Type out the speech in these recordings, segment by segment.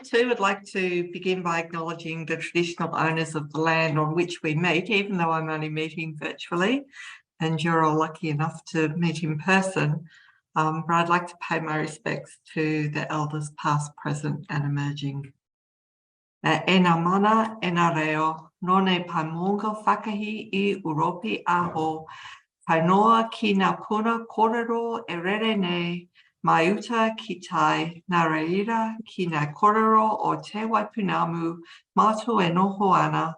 too would like to begin by acknowledging the traditional owners of the land on which we meet, even though I'm only meeting virtually, and you're all lucky enough to meet in person. But I'd like to pay my respects to the elders past, present and emerging. Ena mana, ena reo, none paimonga whakahi I uropi aho, painoa ki ngā puna kōrero e rere nei, mai uta ki tai ngā reira ki ngā kōrero o te waipunamu mātou e noho ana,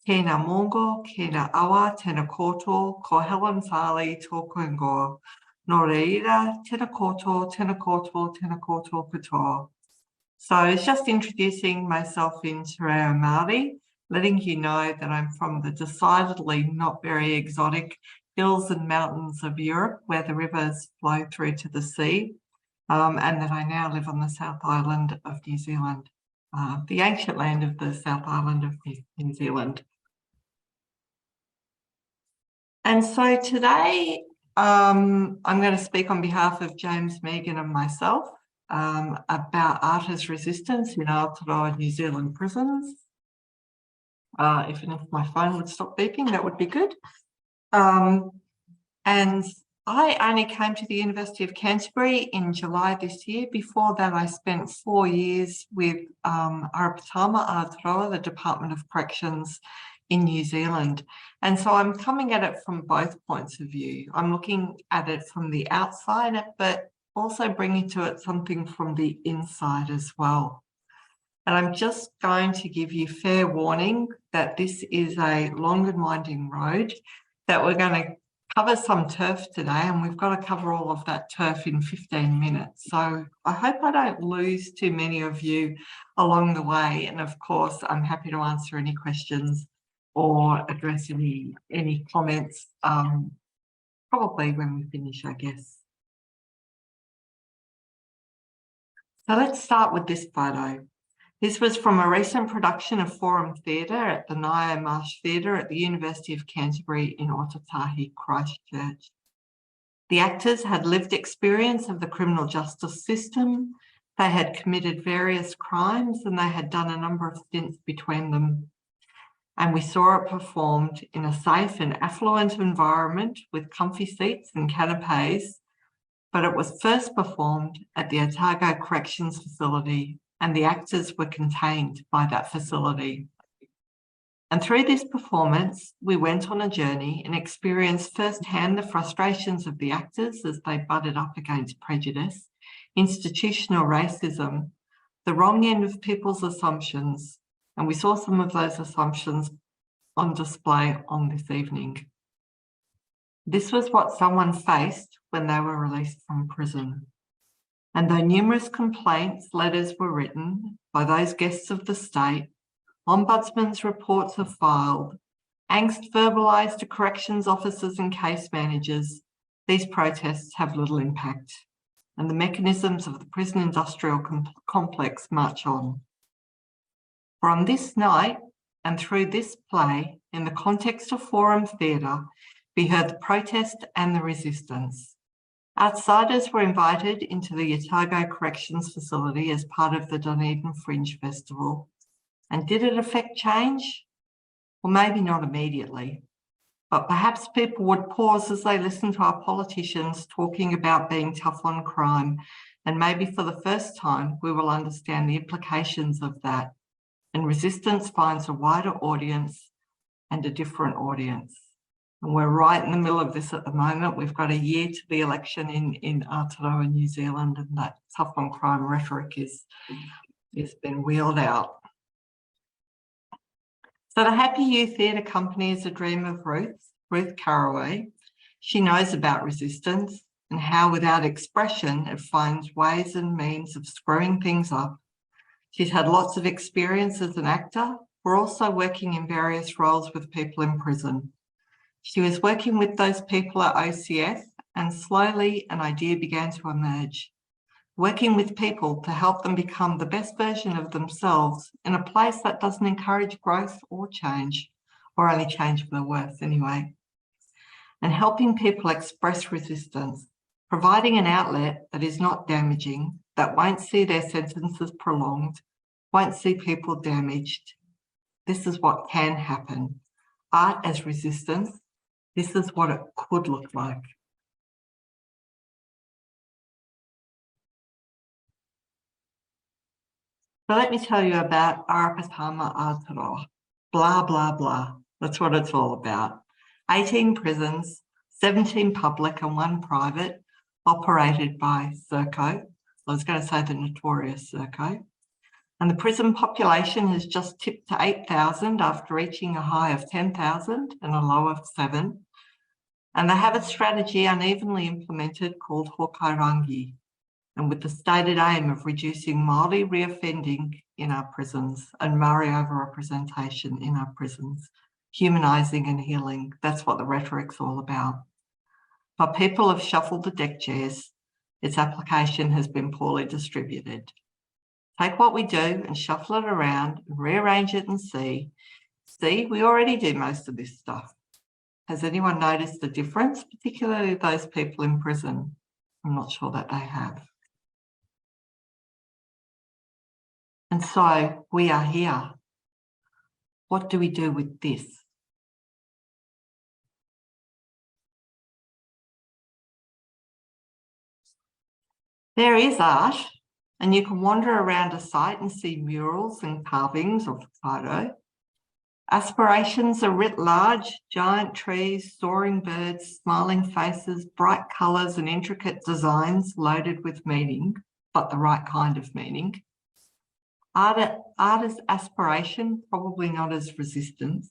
tēnā mongo, tēnā awa, tēnā koto, ko Helen Farley tōku ingoa. Nō reira, tēnā koto, tēnā koto, tēnā koto katoa. So it's just introducing myself in Te Reo Māori, letting you know that I'm from the decidedly not very exotic hills and mountains of Europe where the rivers flow through to the sea, and that I now live on the South Island of New Zealand, the ancient land of the South Island of New Zealand. And so today I'm going to speak on behalf of James, Mehigan and myself about art as resistance in Aotearoa New Zealand prisons. If my phone would stop beeping, that would be good. And I only came to the University of Canterbury in July this year. Before that, I spent 4 years with Aotearoa, the Department of Corrections in New Zealand. And so I'm coming at it from both points of view. I'm looking at it from the outside, but also bringing to it something from the inside as well. And I'm just going to give you fair warning that this is a long and winding road, that we're going to cover some turf today, and we've got to cover all of that turf in 15 minutes. So I hope I don't lose too many of you along the way. And of course, I'm happy to answer any questions or address any comments, probably when we finish, I guess. So let's start with this photo. This was from a recent production of Forum Theatre at the Naya Marsh Theatre at the University of Canterbury in Ōtautahi, Christchurch. The actors had lived experience of the criminal justice system. They had committed various crimes and they had done a number of stints between them. And we saw it performed in a safe and affluent environment with comfy seats and canapes, but it was first performed at the Otago Corrections Facility, and the actors were contained by that facility. And through this performance, we went on a journey and experienced firsthand the frustrations of the actors as they butted up against prejudice, institutional racism, the wrong end of people's assumptions, and we saw some of those assumptions on display on this evening. This was what someone faced when they were released from prison. And though numerous complaints, letters were written by those guests of the state, ombudsman's reports are filed, angst verbalised to corrections officers and case managers, these protests have little impact, and the mechanisms of the prison industrial complex march on. For on this night, and through this play, in the context of Forum Theatre, we heard the protest and the resistance. Outsiders were invited into the Otago Corrections Facility as part of the Dunedin Fringe Festival. And did it affect change? Well, maybe not immediately, but perhaps people would pause as they listened to our politicians talking about being tough on crime, and maybe for the first time we will understand the implications of that, and resistance finds a wider audience and a different audience. And we're right in the middle of this at the moment. We've got a year to the election in Aotearoa, New Zealand, and that tough on crime rhetoric is been wheeled out. So the Happy Youth Theatre Company is a dream of Ruth Caraway. She knows about resistance and how without expression it finds ways and means of screwing things up. She's had lots of experience as an actor. We're also working in various roles with people in prison. She was working with those people at OCF, and slowly an idea began to emerge. Working with people to help them become the best version of themselves in a place that doesn't encourage growth or change, or only change for the worse anyway. And helping people express resistance, providing an outlet that is not damaging, that won't see their sentences prolonged, won't see people damaged. This is what can happen. Art as resistance, this is what it could look like. So let me tell you about Arapatama Aotearoa. Blah, blah, blah. That's what it's all about. 18 prisons, 17 public and 1 private, operated by Serco. I was going to say the notorious Serco. And the prison population has just tipped to 8,000 after reaching a high of 10,000 and a low of 7. And they have a strategy unevenly implemented called Hokairangi, and with the stated aim of reducing Māori reoffending in our prisons and Māori overrepresentation in our prisons, humanising and healing. That's what the rhetoric's all about. But people have shuffled the deck chairs. Its application has been poorly distributed. Take what we do and shuffle it around and rearrange it and see. See, we already do most of this stuff. Has anyone noticed the difference, particularly those people in prison? I'm not sure that they have. And so we are here. What do we do with this? There is art, and you can wander around a site and see murals and carvings of Aotearoa. Aspirations are writ large, giant trees, soaring birds, smiling faces, bright colours and intricate designs loaded with meaning, but the right kind of meaning. Art as aspiration, probably not as resistance.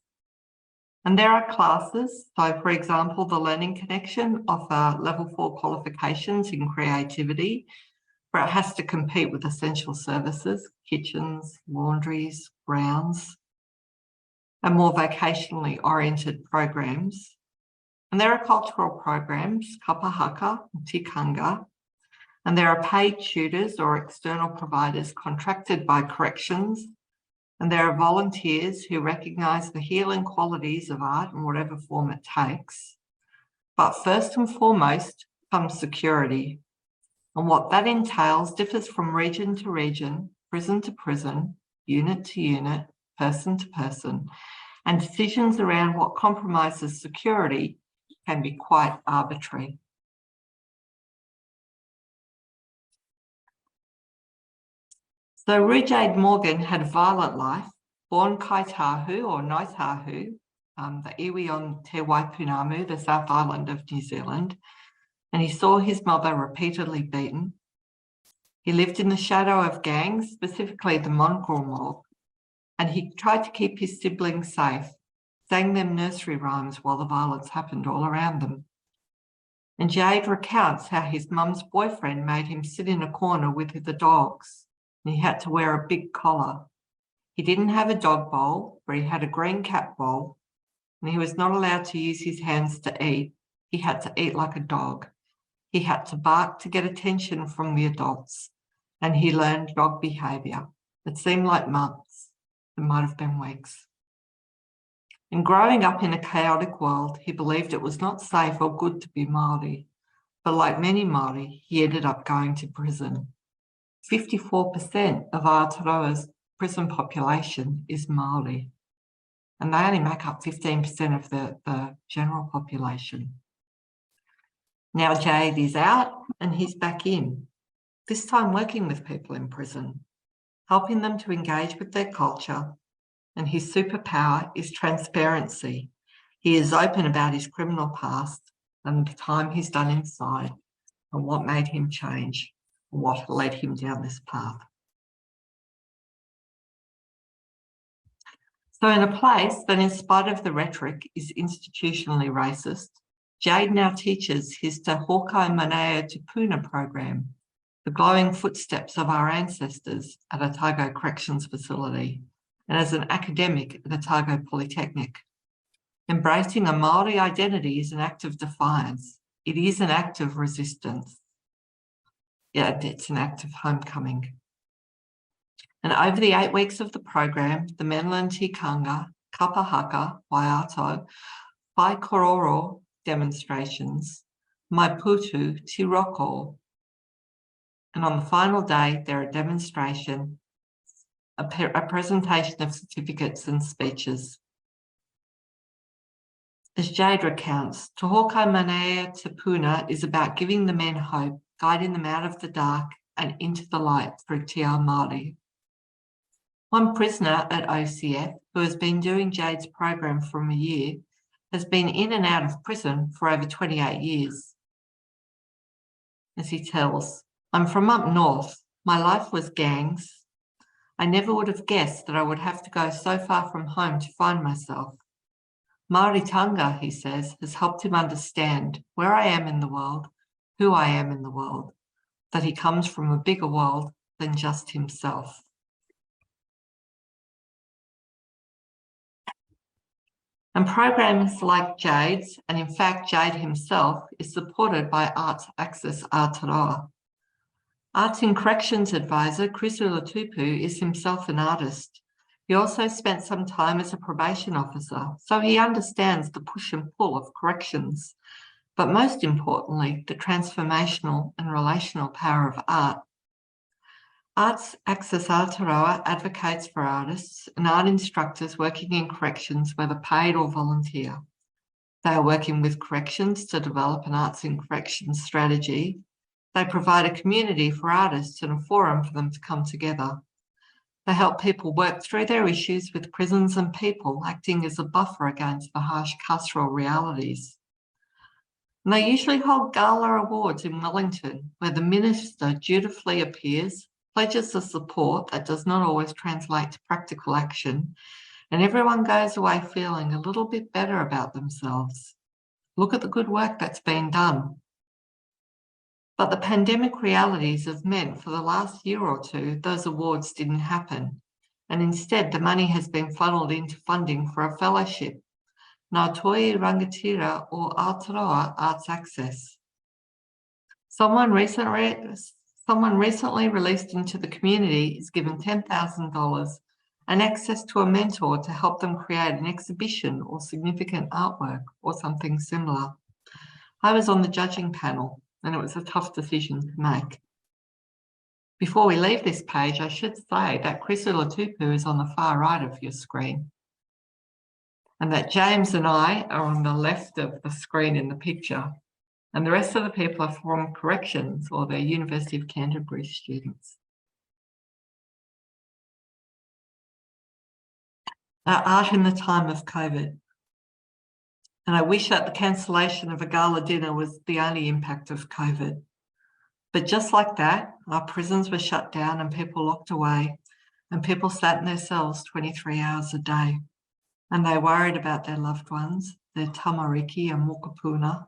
And there are classes. So for example, the Learning Connection offer level 4 qualifications in creativity, where it has to compete with essential services, kitchens, laundries, grounds, and more vocationally oriented programs. And there are cultural programs, kapahaka, tikanga, and there are paid tutors or external providers contracted by corrections. And there are volunteers who recognise the healing qualities of art in whatever form it takes. But first and foremost comes security. And what that entails differs from region to region, prison to prison, unit to unit, person to person. And decisions around what compromises security can be quite arbitrary. So Rujaid Morgan had a violent life, born Kaitahu or Naitahu, the iwi on Te Waipunamu, the South Island of New Zealand, and he saw his mother repeatedly beaten. He lived in the shadow of gangs, specifically the mongrel mob, and he tried to keep his siblings safe, sang them nursery rhymes while the violence happened all around them. And Jade recounts how his mum's boyfriend made him sit in a corner with the dogs, and he had to wear a big collar. He didn't have a dog bowl, but he had a green cat bowl, and he was not allowed to use his hands to eat. He had to eat like a dog. He had to bark to get attention from the adults, and he learned dog behaviour. It seemed like months. It might have been weeks. And growing up in a chaotic world, he believed it was not safe or good to be Māori. But like many Māori, he ended up going to prison. 54% of Aotearoa's prison population is Māori, and they only make up 15% of the general population. Now Jade is out and he's back in, this time working with people in prison, helping them to engage with their culture, and his superpower is transparency. He is open about his criminal past and the time he's done inside and what made him change and what led him down this path. So in a place that, in spite of the rhetoric, is institutionally racist, Jade now teaches his Te Hōkai Maneo Te Puna program, the glowing footsteps of our ancestors at Otago Corrections Facility, and as an academic at Otago Polytechnic. Embracing a Māori identity is an act of defiance. It is an act of resistance. Yeah, it's an act of homecoming. And over the 8 weeks of the program, the Menla Tikanga, Kapahaka, Waiato, Whai Kororo demonstrations, Maiputu, Tiroko. And on the final day, there are demonstrations a presentation of certificates and speeches. As Jade recounts, Te Hokai Manea Te Puna is about giving the men hope, guiding them out of the dark and into the light through Te Ao Māori. One prisoner at OCF, who has been doing Jade's program for a year, has been in and out of prison for over 28 years. As he tells, "I'm from up north. My life was gangs. I never would have guessed that I would have to go so far from home to find myself. Māoritanga," he says, has helped him understand where I am in the world, who I am in the world, that he comes from a bigger world than just himself. And programs like Jade's, and in fact Jade himself, is supported by Arts Access Aotearoa. Arts in Corrections advisor Chris Ulatupu is himself an artist. He also spent some time as a probation officer, so he understands the push and pull of corrections, but most importantly, the transformational and relational power of art. Arts Access Aotearoa advocates for artists and art instructors working in corrections, whether paid or volunteer. They are working with corrections to develop an arts in corrections strategy. They provide a community for artists and a forum for them to come together. They help people work through their issues with prisons and people, acting as a buffer against the harsh carceral realities. And they usually hold gala awards in Wellington, where the minister dutifully appears, pledges the support that does not always translate to practical action, and everyone goes away feeling a little bit better about themselves. Look at the good work that's been done. But the pandemic realities have meant for the last year or two, those awards didn't happen. And instead, the money has been funneled into funding for a fellowship, Ngā Toi Rangatira or Aotearoa Arts Access. Someone recently released into the community is given $10,000 and access to a mentor to help them create an exhibition or significant artwork or something similar. I was on the judging panel and it was a tough decision to make. Before we leave this page, I should say that Chris Ulatupu is on the far right of your screen, and that James and I are on the left of the screen in the picture, and the rest of the people are from corrections or they're University of Canterbury students. Our art in the time of COVID. And I wish that the cancellation of a gala dinner was the only impact of COVID. But just like that, our prisons were shut down and people locked away, and people sat in their cells 23 hours a day. And they worried about their loved ones, their tamariki and mokopuna,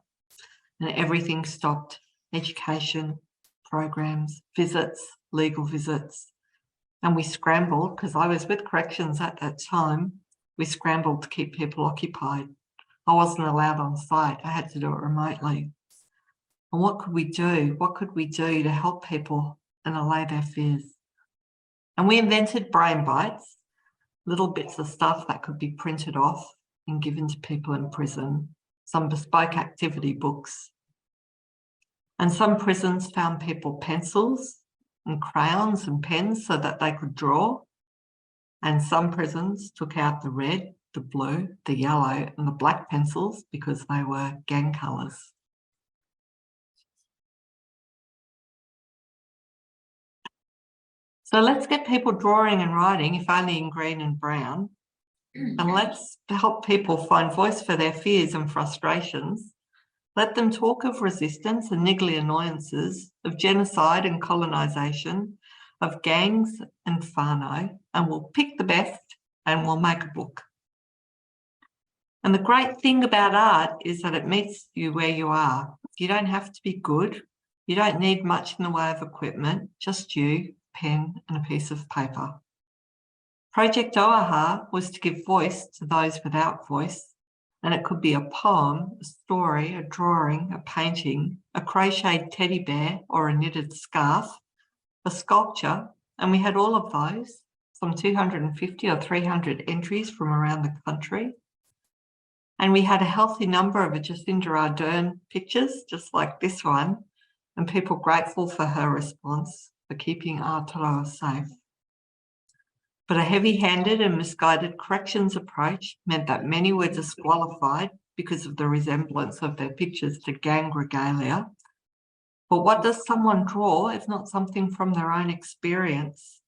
and everything stopped. Education, programs, visits, legal visits. And we scrambled, because I was with corrections at that time, we scrambled to keep people occupied. I wasn't allowed on site, I had to do it remotely. And what could we do? What could we do to help people and allay their fears? And we invented brain bites, little bits of stuff that could be printed off and given to people in prison, some bespoke activity books. And some prisons found people pencils and crayons and pens so that they could draw. And some prisons took out the red, the blue, the yellow and the black pencils because they were gang colours. So let's get people drawing and writing, if only in green and brown, and let's help people find voice for their fears and frustrations. Let them talk of resistance and niggly annoyances, of genocide and colonisation, of gangs and whānau, and we'll pick the best and we'll make a book. And the great thing about art is that it meets you where you are. You don't have to be good. You don't need much in the way of equipment, just you, pen and a piece of paper. Project Oaha was to give voice to those without voice, and it could be a poem, a story, a drawing, a painting, a crocheted teddy bear or a knitted scarf, a sculpture, and we had all of those, some 250 or 300 entries from around the country. And we had a healthy number of Jacinda Ardern pictures, just like this one, and people grateful for her response for keeping Aotearoa safe. But a heavy-handed and misguided corrections approach meant that many were disqualified because of the resemblance of their pictures to gang regalia. But what does someone draw if not something from their own experience?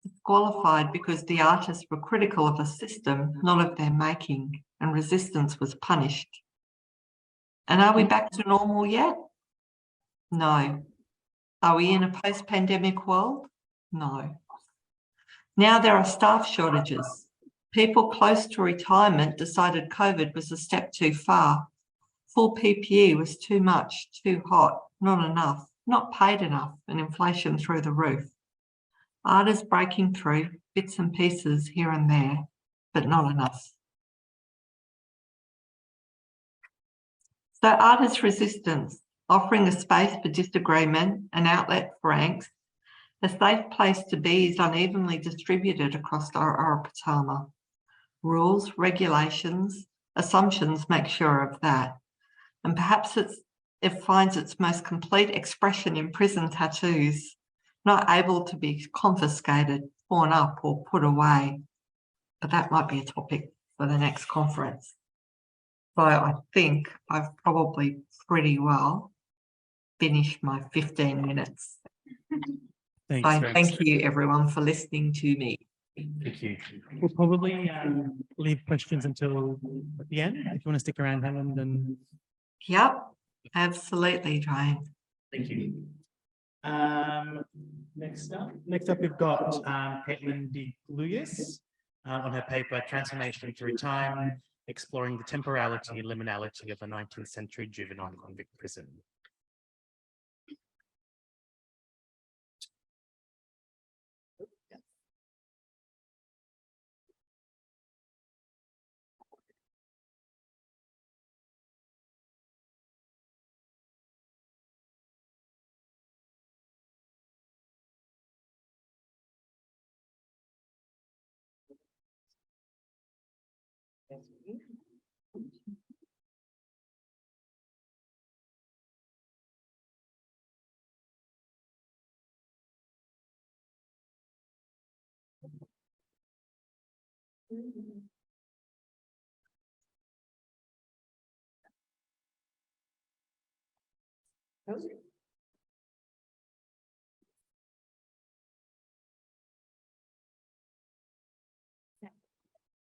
Disqualified because the artists were critical of a system, not of their making, and resistance was punished. And are we back to normal yet? No. Are we in a post-pandemic world? No. Now there are staff shortages. People close to retirement decided COVID was a step too far. Full PPE was too much, too hot, not enough, not paid enough, and inflation through the roof. Art is breaking through, bits and pieces here and there, but not enough. So art is resistance, offering a space for disagreement, an outlet for angst. A safe place to be is unevenly distributed across our Aotearoa. Rules, regulations, assumptions make sure of that. And perhaps it finds its most complete expression in prison tattoos, not able to be confiscated, torn up or put away. But that might be a topic for the next conference. So I think I've probably pretty well finished my 15 minutes. Thanks, So thank you everyone for listening to me. Thank you. We'll probably leave questions until the end. If you want to stick around, Helen, then. Yep, absolutely, Dwayne. Thank you. Next up, we've got Caitlin de Gluyas on her paper "Transformation Through Time: Exploring the Temporality and Liminality of a 19th Century Juvenile Convict Prison."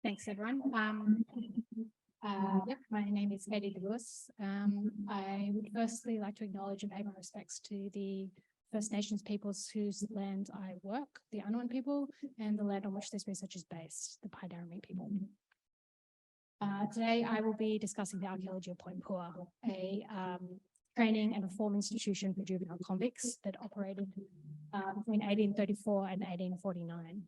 Thanks, everyone. My name is Cate O'Neill. I would firstly like to acknowledge and pay my respects to the First Nations peoples whose land I work, the Anwan people, and the land on which this research is based, the Aotearoa people. Today, I will be discussing the archaeology of Point Pua, a training and reform institution for juvenile convicts that operated between 1834 and 1849.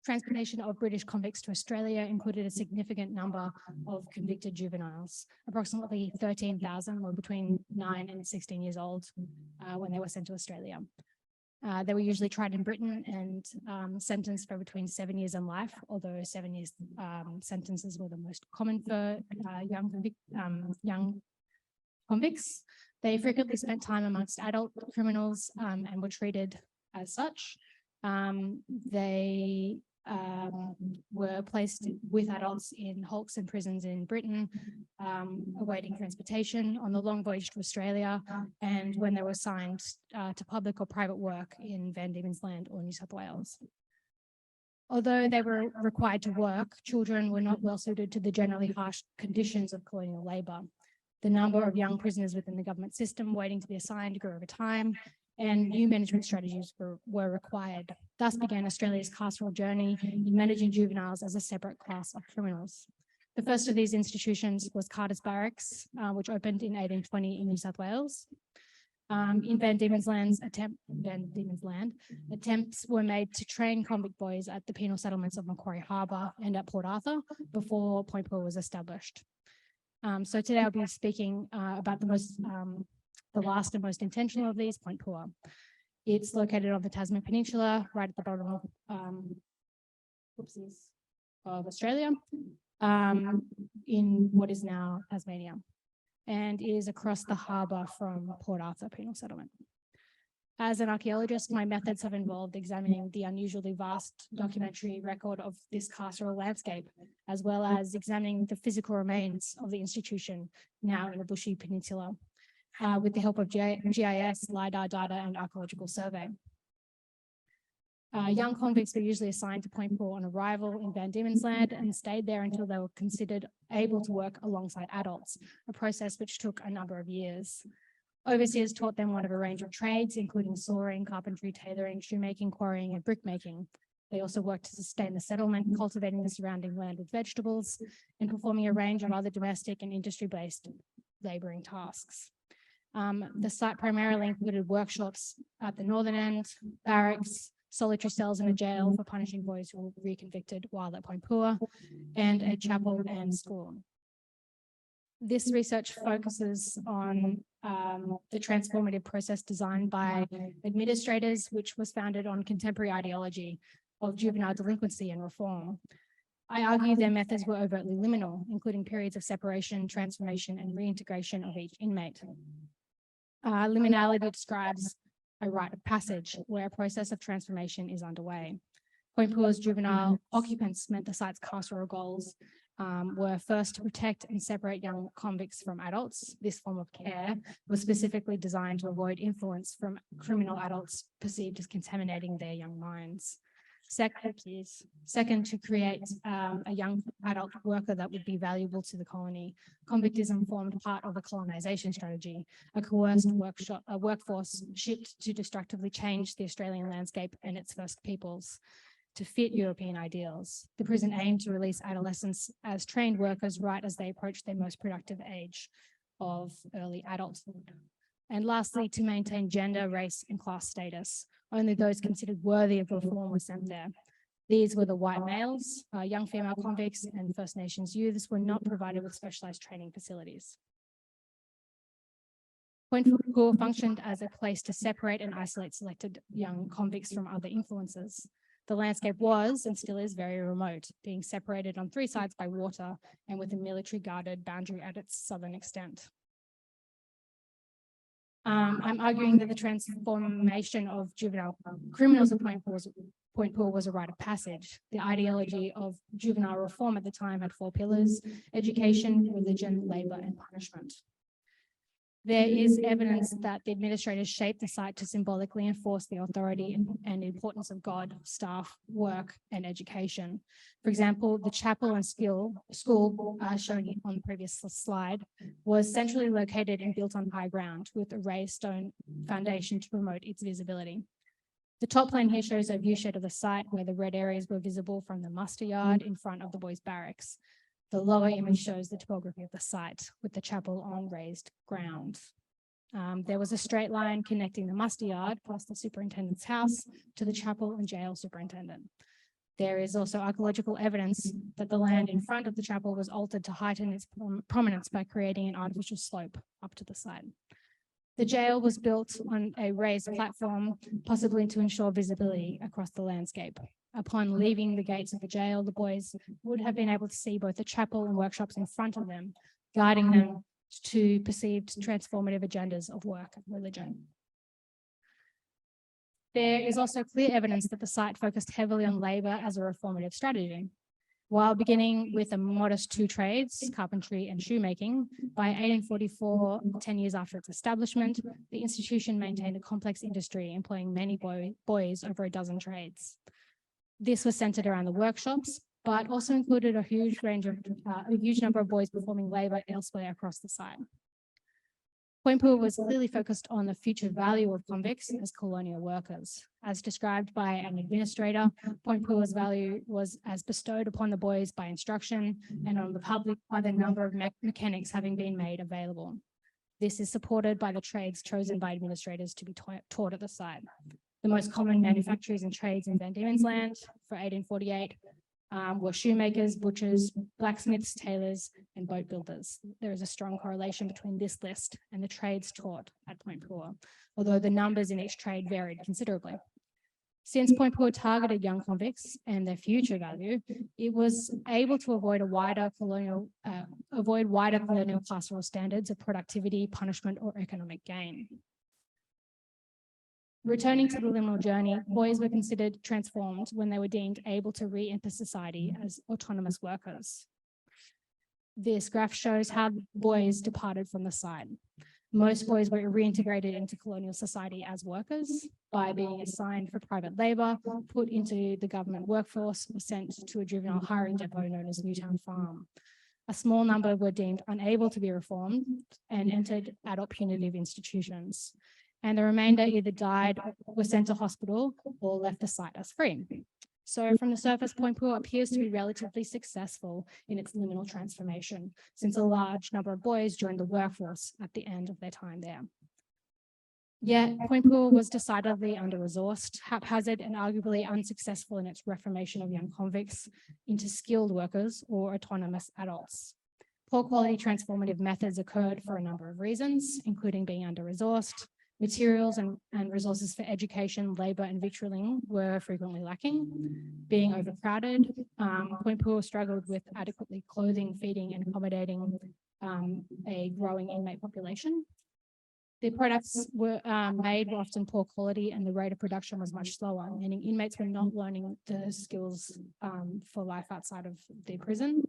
Transportation of British convicts to Australia included a significant number of convicted juveniles. Approximately 13,000 were between 9 and 16 years old when they were sent to Australia. They were usually tried in Britain and sentenced for between 7 years and life, although 7 years sentences were the most common for young convicts. They frequently spent time amongst adult criminals and were treated as such. They were placed with adults in hulks and prisons in Britain, awaiting transportation on the long voyage to Australia, and when they were assigned to public or private work in Van Diemen's Land or New South Wales. Although they were required to work, children were not well suited to the generally harsh conditions of colonial labour. The number of young prisoners within the government system waiting to be assigned grew over time, and new management strategies were required. Thus began Australia's carceral journey in managing juveniles as a separate class of criminals. The first of these institutions was Carter's Barracks, which opened in 1820 in New South Wales. In Van Diemen's Land, attempts were made to train convict boys at the penal settlements of Macquarie Harbour and at Port Arthur before Point Pua was established. So today I'll be speaking about the last and most intentional of these, Point Pua. It's located on the Tasman Peninsula, right at the bottom of Australia, in what is now Tasmania, and is across the harbour from Port Arthur Penal Settlement. As an archaeologist, my methods have involved examining the unusually vast documentary record of this carceral landscape, as well as examining the physical remains of the institution now in the Bushy Peninsula, with the help of GIS, LiDAR data, and archaeological survey. Young convicts were usually assigned to Point Poor on arrival in Van Diemen's Land and stayed there until they were considered able to work alongside adults, a process which took a number of years. Overseers taught them one of a range of trades, including sawing, carpentry, tailoring, shoemaking, quarrying, and brickmaking. They also worked to sustain the settlement, cultivating the surrounding land with vegetables, and performing a range of other domestic and industry-based labouring tasks. The site primarily included workshops at the northern end, barracks, solitary cells in a jail for punishing boys who were reconvicted while at Point Poor, and a chapel and school. This research focuses on the transformative process designed by administrators, which was founded on contemporary ideology of juvenile delinquency and reform. I argue their methods were overtly liminal, including periods of separation, transformation, and reintegration of each inmate. Liminality describes a rite of passage where a process of transformation is underway. Point Poor's juvenile occupants meant the site's carceral goals were first to protect and separate young convicts from adults. This form of care was specifically designed to avoid influence from criminal adults perceived as contaminating their young minds. Second, to create a young adult worker that would be valuable to the colony. Convictism formed part of a colonization strategy, a coerced workforce shipped to destructively change the Australian landscape and its first peoples to fit European ideals. The prison aimed to release adolescents as trained workers right as they approached their most productive age of early adulthood. And lastly, to maintain gender, race, and class status. Only those considered worthy of reform were sent there. These were the white males, young female convicts, and First Nations youths were not provided with specialised training facilities. Point Poor functioned as a place to separate and isolate selected young convicts from other influences. The landscape was, and still is, very remote, being separated on three sides by water and with a military-guarded boundary at its southern extent. I'm arguing that the transformation of juvenile criminals at Point Poor was a rite of passage. The ideology of juvenile reform at the time had four pillars: education, religion, labour, and punishment. There is evidence that the administrators shaped the site to symbolically enforce the authority and importance of God, staff, work, and education. For example, the chapel and school, shown on the previous slide, was centrally located and built on high ground with a raised stone foundation to promote its visibility. The top plan here shows a view shed of the site where the red areas were visible from the muster yard in front of the boys' barracks. The lower image shows the topography of the site with the chapel on raised ground. There was a straight line connecting the muster yard past the superintendent's house to the chapel and jail superintendent. There is also archaeological evidence that the land in front of the chapel was altered to heighten its prominence by creating an artificial slope up to the side. The jail was built on a raised platform, possibly to ensure visibility across the landscape. Upon leaving the gates of the jail, the boys would have been able to see both the chapel and workshops in front of them, guiding them to perceived transformative agendas of work and religion. There is also clear evidence that the site focused heavily on labour as a reformative strategy. While beginning with a modest two trades, carpentry and shoemaking, by 1844, 10 years after its establishment, the institution maintained a complex industry employing many boys over a dozen trades. This was centred around the workshops, but also included a huge number of boys performing labour elsewhere across the site. Point Poor was clearly focused on the future value of convicts as colonial workers. As described by an administrator, Point Poor's value was as bestowed upon the boys by instruction and on the public by the number of mechanics having been made available. This is supported by the trades chosen by administrators to be taught at the site. The most common manufacturers and trades in Van Diemen's Land for 1848 were shoemakers, butchers, blacksmiths, tailors, and boat builders. There is a strong correlation between this list and the trades taught at Point Poor, although the numbers in each trade varied considerably. Since Point Poor targeted young convicts and their future value, it was able to avoid wider colonial carceral standards of productivity, punishment, or economic gain. Returning to the liminal journey, boys were considered transformed when they were deemed able to re-enter society as autonomous workers. This graph shows how boys departed from the site. Most boys were reintegrated into colonial society as workers by being assigned for private labour, put into the government workforce, or sent to a juvenile hiring depot known as Newtown Farm. A small number were deemed unable to be reformed and entered adult punitive institutions. And the remainder either died, were sent to hospital, or left the site as free. So from the surface, Point Pua appears to be relatively successful in its liminal transformation, since a large number of boys joined the workforce at the end of their time there. Yet Point Pua was decidedly under-resourced, haphazard, and arguably unsuccessful in its reformation of young convicts into skilled workers or autonomous adults. Poor quality transformative methods occurred for a number of reasons, including being under-resourced. Materials and resources for education, labour and victualling were frequently lacking. Being overcrowded, Point Pua struggled with adequately clothing, feeding and accommodating a growing inmate population. The products were made were often poor quality and the rate of production was much slower, meaning inmates were not learning the skills for life outside of the prison.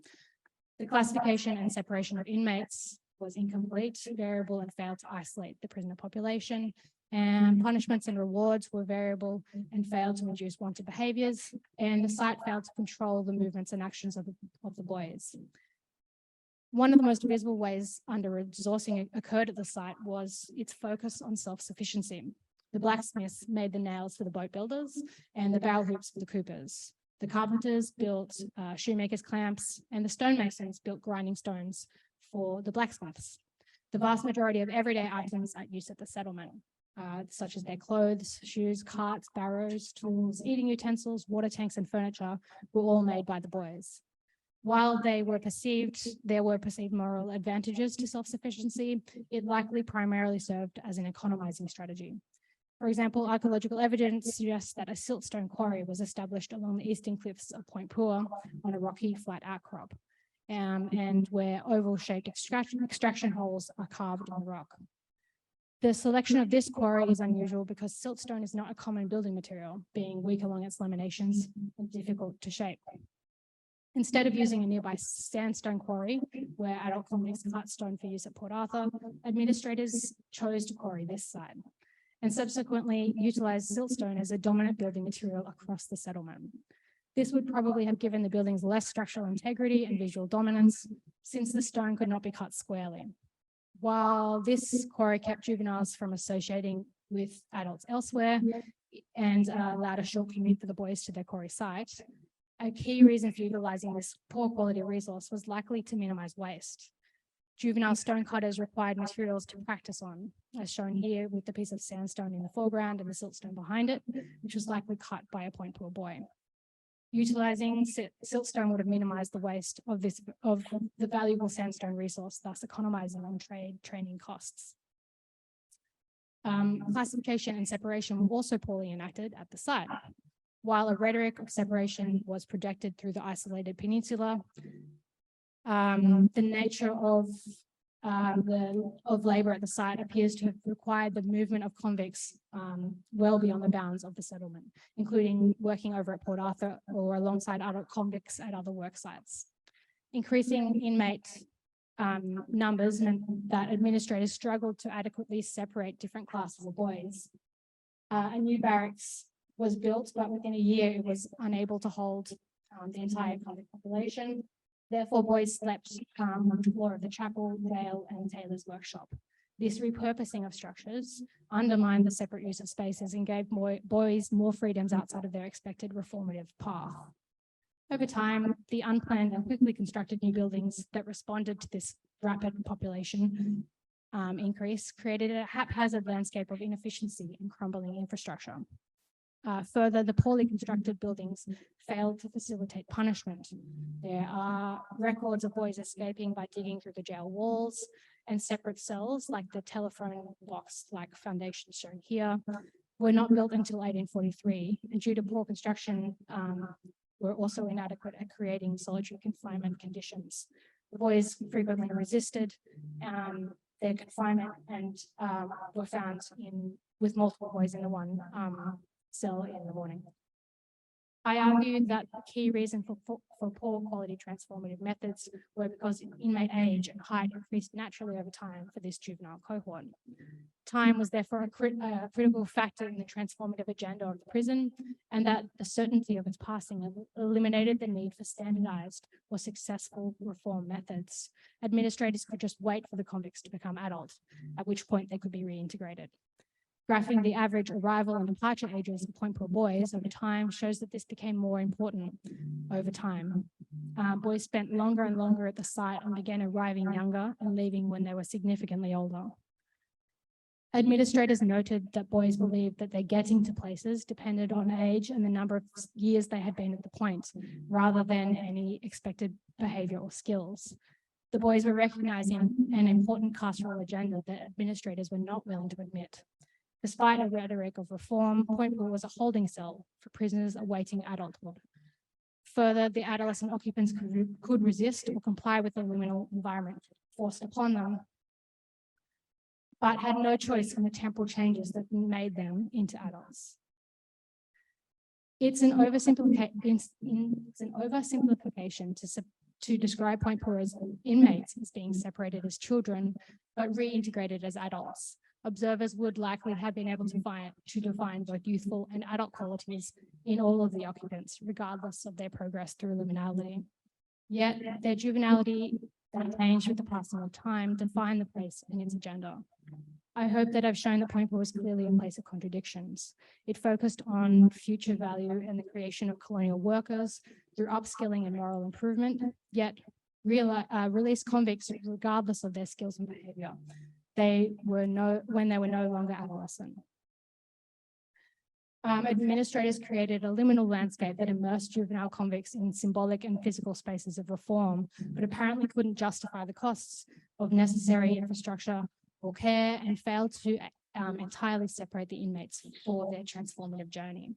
The classification and separation of inmates was incomplete, variable, and failed to isolate the prisoner population. And punishments and rewards were variable and failed to induce wanted behaviours. And the site failed to control the movements and actions of the boys. One of the most visible ways under-resourcing occurred at the site was its focus on self-sufficiency. The blacksmiths made the nails for the boat builders and the barrel hoops for the coopers. The carpenters built shoemakers' clamps, and the stonemasons built grinding stones for the blacksmiths. The vast majority of everyday items at use at the settlement, such as their clothes, shoes, carts, barrows, tools, eating utensils, water tanks, and furniture, were all made by the boys. While there were perceived moral advantages to self-sufficiency, it likely primarily served as an economizing strategy. For example, archaeological evidence suggests that a siltstone quarry was established along the eastern cliffs of Point Pua on a rocky flat outcrop. And where oval-shaped extraction holes are carved on the rock. The selection of this quarry is unusual because siltstone is not a common building material, being weak along its laminations and difficult to shape. Instead of using a nearby sandstone quarry, where adult convicts cut stone for use at Port Arthur, administrators chose to quarry this site, and subsequently utilised siltstone as a dominant building material across the settlement. This would probably have given the buildings less structural integrity and visual dominance, since the stone could not be cut squarely. While this quarry kept juveniles from associating with adults elsewhere and allowed a short commute for the boys to their quarry site, a key reason for utilising this poor quality resource was likely to minimise waste. Juvenile stone cutters required materials to practice on, as shown here with the piece of sandstone in the foreground and the siltstone behind it, which was likely cut by a Point Pua boy. Utilising siltstone would have minimised the waste of the valuable sandstone resource, thus economising on training costs. Classification and separation were also poorly enacted at the site. While a rhetoric of separation was projected through the isolated peninsula, the nature of labour at the site appears to have required the movement of convicts well beyond the bounds of the settlement, including working over at Port Arthur or alongside other convicts at other work sites. Increasing inmate numbers meant that administrators struggled to adequately separate different classes of boys. A new barracks was built, but within a year it was unable to hold the entire convict population. Therefore, boys slept on the floor of the chapel, jail, and tailor's workshop. This repurposing of structures undermined the separate use of spaces and gave boys more freedoms outside of their expected reformative path. Over time, the unplanned and quickly constructed new buildings that responded to this rapid population increase created a haphazard landscape of inefficiency and crumbling infrastructure. Further, the poorly constructed buildings failed to facilitate punishment. There are records of boys escaping by digging through the jail walls, and separate cells like the telephone box-like foundations shown here were not built until 1843, and due to poor construction, were also inadequate at creating solitary confinement conditions. The boys frequently resisted their confinement and were found in with multiple boys in the one cell in the morning. I argued that the key reason for poor quality transformative methods were because inmate age and height increased naturally over time for this juvenile cohort. Time was therefore a critical factor in the transformative agenda of the prison, and that the certainty of its passing eliminated the need for standardized or successful reform methods. Administrators could just wait for the convicts to become adults, at which point they could be reintegrated. Graphing the average arrival and departure ages of Point Poor boys over time shows that this became more important over time. Boys spent longer and longer at the site and began arriving younger and leaving when they were significantly older. Administrators noted that boys believed that their getting to places depended on age and the number of years they had been at the point, rather than any expected behaviour or skills. The boys were recognising an important carceral agenda that administrators were not willing to admit. Despite a rhetoric of reform, Point Poor was a holding cell for prisoners awaiting adulthood. Further, the adolescent occupants could resist or comply with the liminal environment forced upon them, but had no choice in the temporal changes that made them into adults. It's an oversimplification to describe Point Poor as inmates as being separated as children, but reintegrated as adults. Observers would likely have been able to define both youthful and adult qualities in all of the occupants, regardless of their progress through liminality. Yet their juvenility that changed with the passing of time defined the place and its agenda. I hope that I've shown that Point Poor was clearly a place of contradictions. It focused on future value and the creation of colonial workers through upskilling and moral improvement, yet released convicts regardless of their skills and behaviour. When they were no longer adolescent. Administrators created a liminal landscape that immersed juvenile convicts in symbolic and physical spaces of reform, but apparently couldn't justify the costs of necessary infrastructure or care, and failed to entirely separate the inmates for their transformative journey.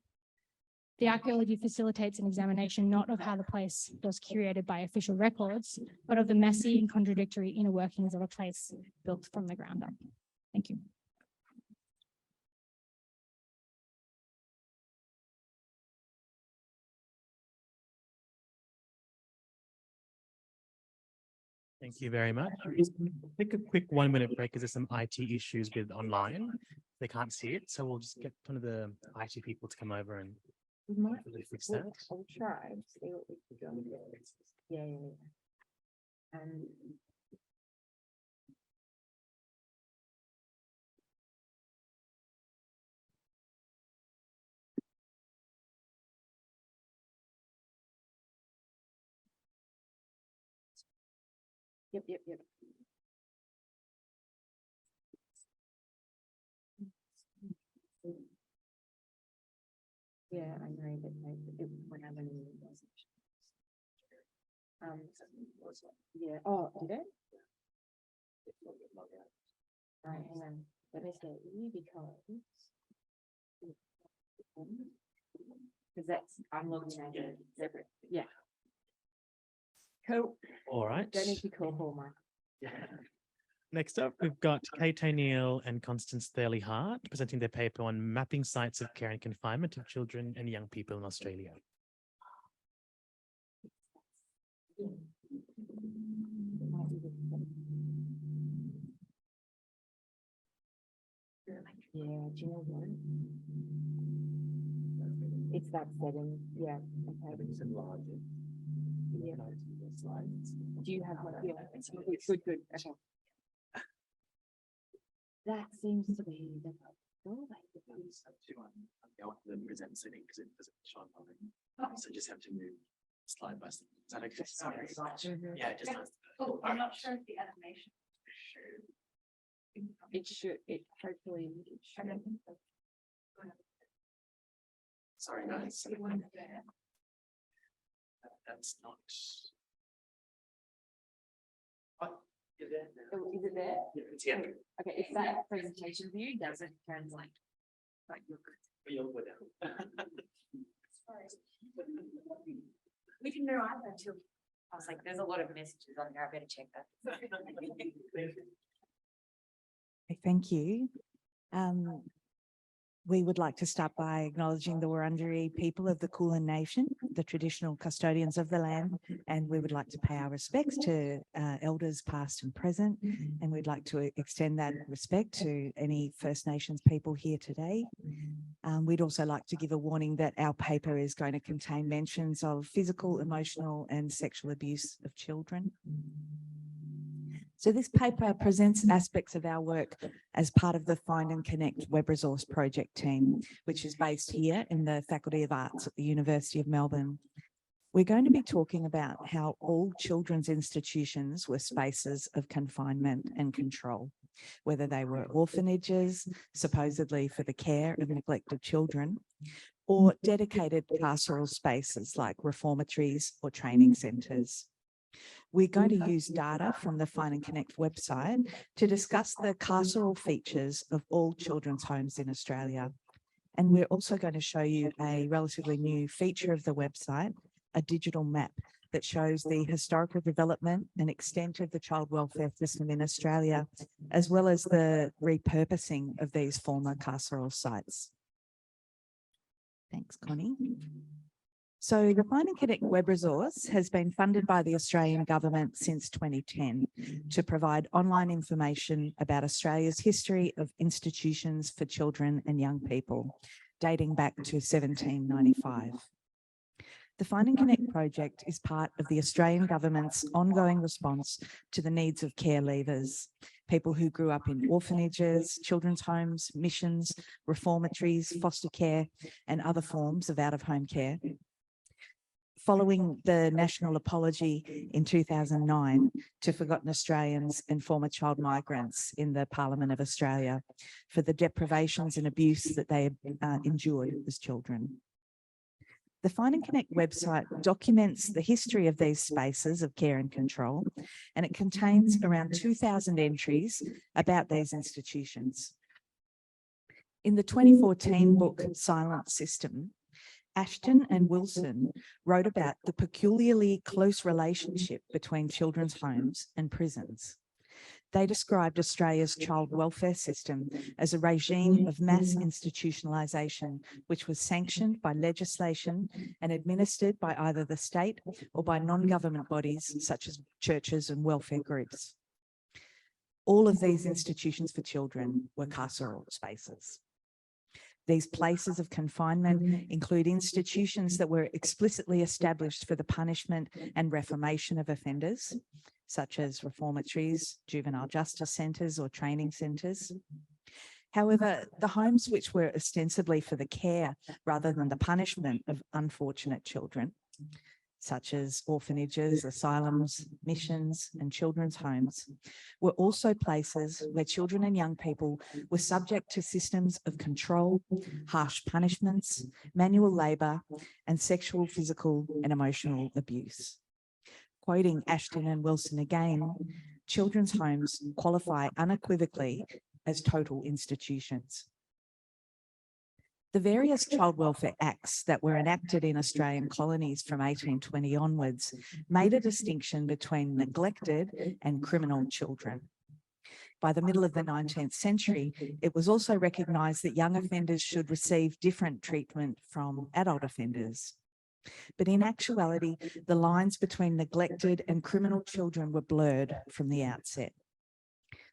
The archaeology facilitates an examination not of how the place was curated by official records, but of the messy and contradictory inner workings of a place built from the ground up. Thank you. Thank you very much. Take a quick 1 minute break because there's some IT issues with online. They can't see it, so we'll just get one of the IT people to come over and We might fix that. I'll try and see what we can do. Yeah. And yep. Yeah, I know that it went out and yeah. Oh, did it? Right, hang on. Let me say because that's I'm looking at it separate. Yeah. Cool. All right. Don't need to call Hallmark. Next up, we've got Cate O'Neill and Constance Thurley-Hart presenting their paper on mapping sites of care and confinement of children and young people in Australia. Yeah, do you know what? It's that setting. Yeah. Okay. Yeah. Do you have one? Yeah. Good. Okay. That seems to be the present setting because it doesn't show up. So just have to move slide by slide. Is that okay? Sorry. Yeah, just. Oh, I'm not sure if the animation. it should hopefully it should. Sorry, guys. That's not. Is it there? Yeah, it's here. Okay, if that presentation view doesn't translate. Like look. We can move on until I was like, there's a lot of messages on there. I better check that. Thank you. We would like to start by acknowledging the Wurundjeri people of the Kulin Nation, the traditional custodians of the land, and we would like to pay our respects to elders past and present, and we'd like to extend that respect to any First Nations people here today. We'd also like to give a warning that our paper is going to contain mentions of physical, emotional, and sexual abuse of children. So this paper presents aspects of our work as part of the Find and Connect web resource project team, which is based here in the Faculty of Arts at the University of Melbourne. We're going to be talking about how all children's institutions were spaces of confinement and control, whether they were orphanages, supposedly for the care and neglect of children, or dedicated carceral spaces like reformatories or training centres. We're going to use data from the Find and Connect website to discuss the carceral features of all children's homes in Australia. And we're also going to show you a relatively new feature of the website, a digital map that shows the historical development and extent of the child welfare system in Australia, as well as the repurposing of these former carceral sites. Thanks, Connie. So the Find and Connect web resource has been funded by the Australian government since 2010 to provide online information about Australia's history of institutions for children and young people, dating back to 1795. The Find and Connect project is part of the Australian government's ongoing response to the needs of care leavers, people who grew up in orphanages, children's homes, missions, reformatories, foster care, and other forms of out-of-home care. Following the national apology in 2009 to forgotten Australians and former child migrants in the Parliament of Australia for the deprivations and abuse that they endured as children. The Find and Connect website documents the history of these spaces of care and control, and it contains around 2,000 entries about these institutions. In the 2014 book, Silent System, Ashton and Wilson wrote about the peculiarly close relationship between children's homes and prisons. They described Australia's child welfare system as a regime of mass institutionalisation, which was sanctioned by legislation and administered by either the state or by non-government bodies such as churches and welfare groups. All of these institutions for children were carceral spaces. These places of confinement include institutions that were explicitly established for the punishment and reformation of offenders, such as reformatories, juvenile justice centres or training centres. However, the homes which were ostensibly for the care rather than the punishment of unfortunate children, such as orphanages, asylums, missions, and children's homes, were also places where children and young people were subject to systems of control, harsh punishments, manual labour, and sexual, physical, and emotional abuse. Quoting Ashton and Wilson again, children's homes qualify unequivocally as total institutions. The various child welfare acts that were enacted in Australian colonies from 1820 onwards made a distinction between neglected and criminal children. By the middle of the 19th century, it was also recognised that young offenders should receive different treatment from adult offenders. But in actuality, the lines between neglected and criminal children were blurred from the outset.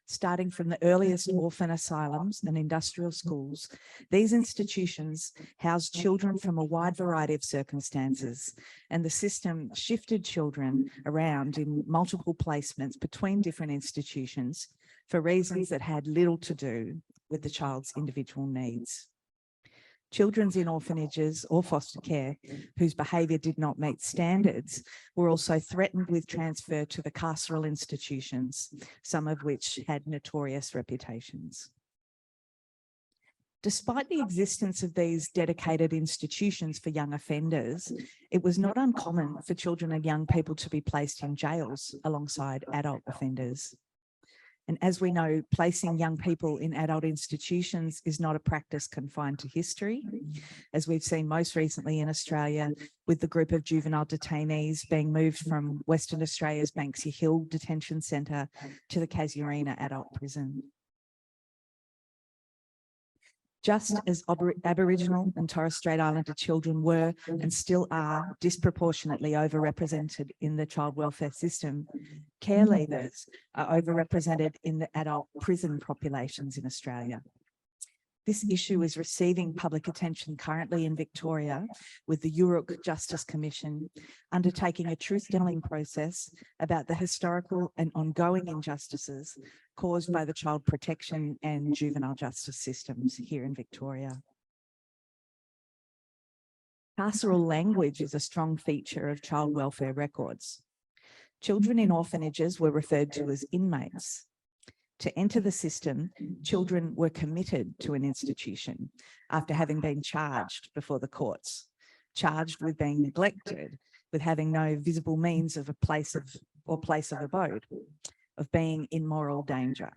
Starting from the earliest orphan asylums and industrial schools, these institutions housed children from a wide variety of circumstances, and the system shifted children around in multiple placements between different institutions for reasons that had little to do with the child's individual needs. Children in orphanages or foster care whose behaviour did not meet standards were also threatened with transfer to the carceral institutions, some of which had notorious reputations. Despite the existence of these dedicated institutions for young offenders, it was not uncommon for children and young people to be placed in jails alongside adult offenders. And as we know, placing young people in adult institutions is not a practice confined to history, as we've seen most recently in Australia with the group of juvenile detainees being moved from Western Australia's Banksia Hill Detention Centre to the Casuarina Adult Prison. Just as Aboriginal and Torres Strait Islander children were and still are disproportionately overrepresented in the child welfare system, care leavers are overrepresented in the adult prison populations in Australia. This issue is receiving public attention currently in Victoria, with the Uruk Justice Commission undertaking a truth-telling process about the historical and ongoing injustices caused by the child protection and juvenile justice systems here in Victoria. Carceral language is a strong feature of child welfare records. Children in orphanages were referred to as inmates. To enter the system, children were committed to an institution after having been charged before the courts, charged with being neglected, with having no visible means of a place of abode, of being in moral danger.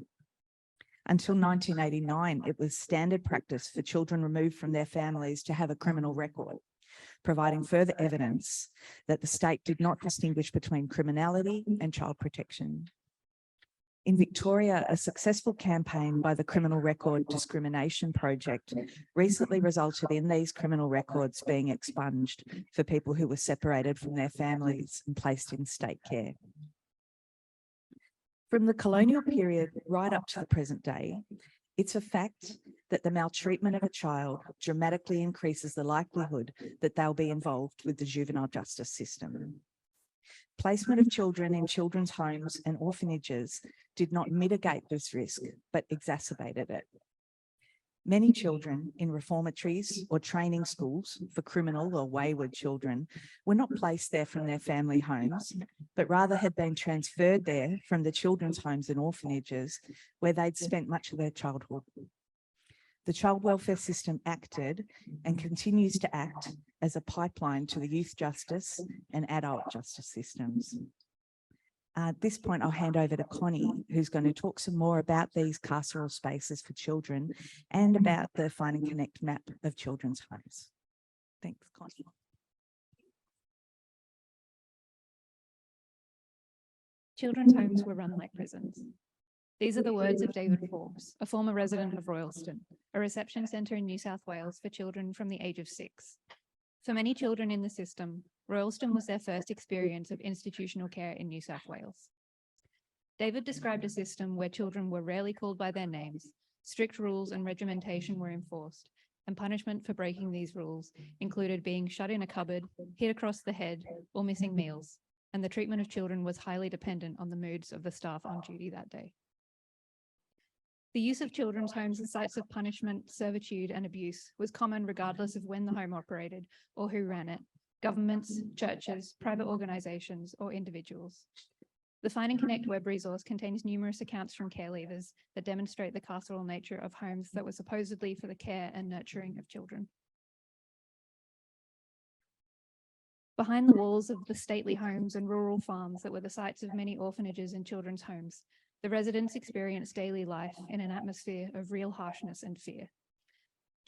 Until 1989, it was standard practice for children removed from their families to have a criminal record, providing further evidence that the state did not distinguish between criminality and child protection. In Victoria, a successful campaign by the Criminal Record Discrimination Project recently resulted in these criminal records being expunged for people who were separated from their families and placed in state care. From the colonial period right up to the present day, it's a fact that the maltreatment of a child dramatically increases the likelihood that they'll be involved with the juvenile justice system. Placement of children in children's homes and orphanages did not mitigate this risk, but exacerbated it. Many children in reformatories or training schools for criminal or wayward children were not placed there from their family homes, but rather had been transferred there from the children's homes and orphanages where they'd spent much of their childhood. The child welfare system acted and continues to act as a pipeline to the youth justice and adult justice systems. At this point, I'll hand over to Connie, who's going to talk some more about these carceral spaces for children and about the Find and Connect map of children's homes. Thanks, Connie. Children's homes were run like prisons. These are the words of David Forbes, a former resident of Royalston, a reception centre in New South Wales for children from the age of 6. For many children in the system, Royalston was their first experience of institutional care in New South Wales. David described a system where children were rarely called by their names, strict rules and regimentation were enforced, and punishment for breaking these rules included being shut in a cupboard, hit across the head, or missing meals, and the treatment of children was highly dependent on the moods of the staff on duty that day. The use of children's homes as sites of punishment, servitude, and abuse was common regardless of when the home operated or who ran it, governments, churches, private organisations, or individuals. The Find and Connect web resource contains numerous accounts from care leavers that demonstrate the carceral nature of homes that were supposedly for the care and nurturing of children. Behind the walls of the stately homes and rural farms that were the sites of many orphanages and children's homes, the residents experienced daily life in an atmosphere of real harshness and fear.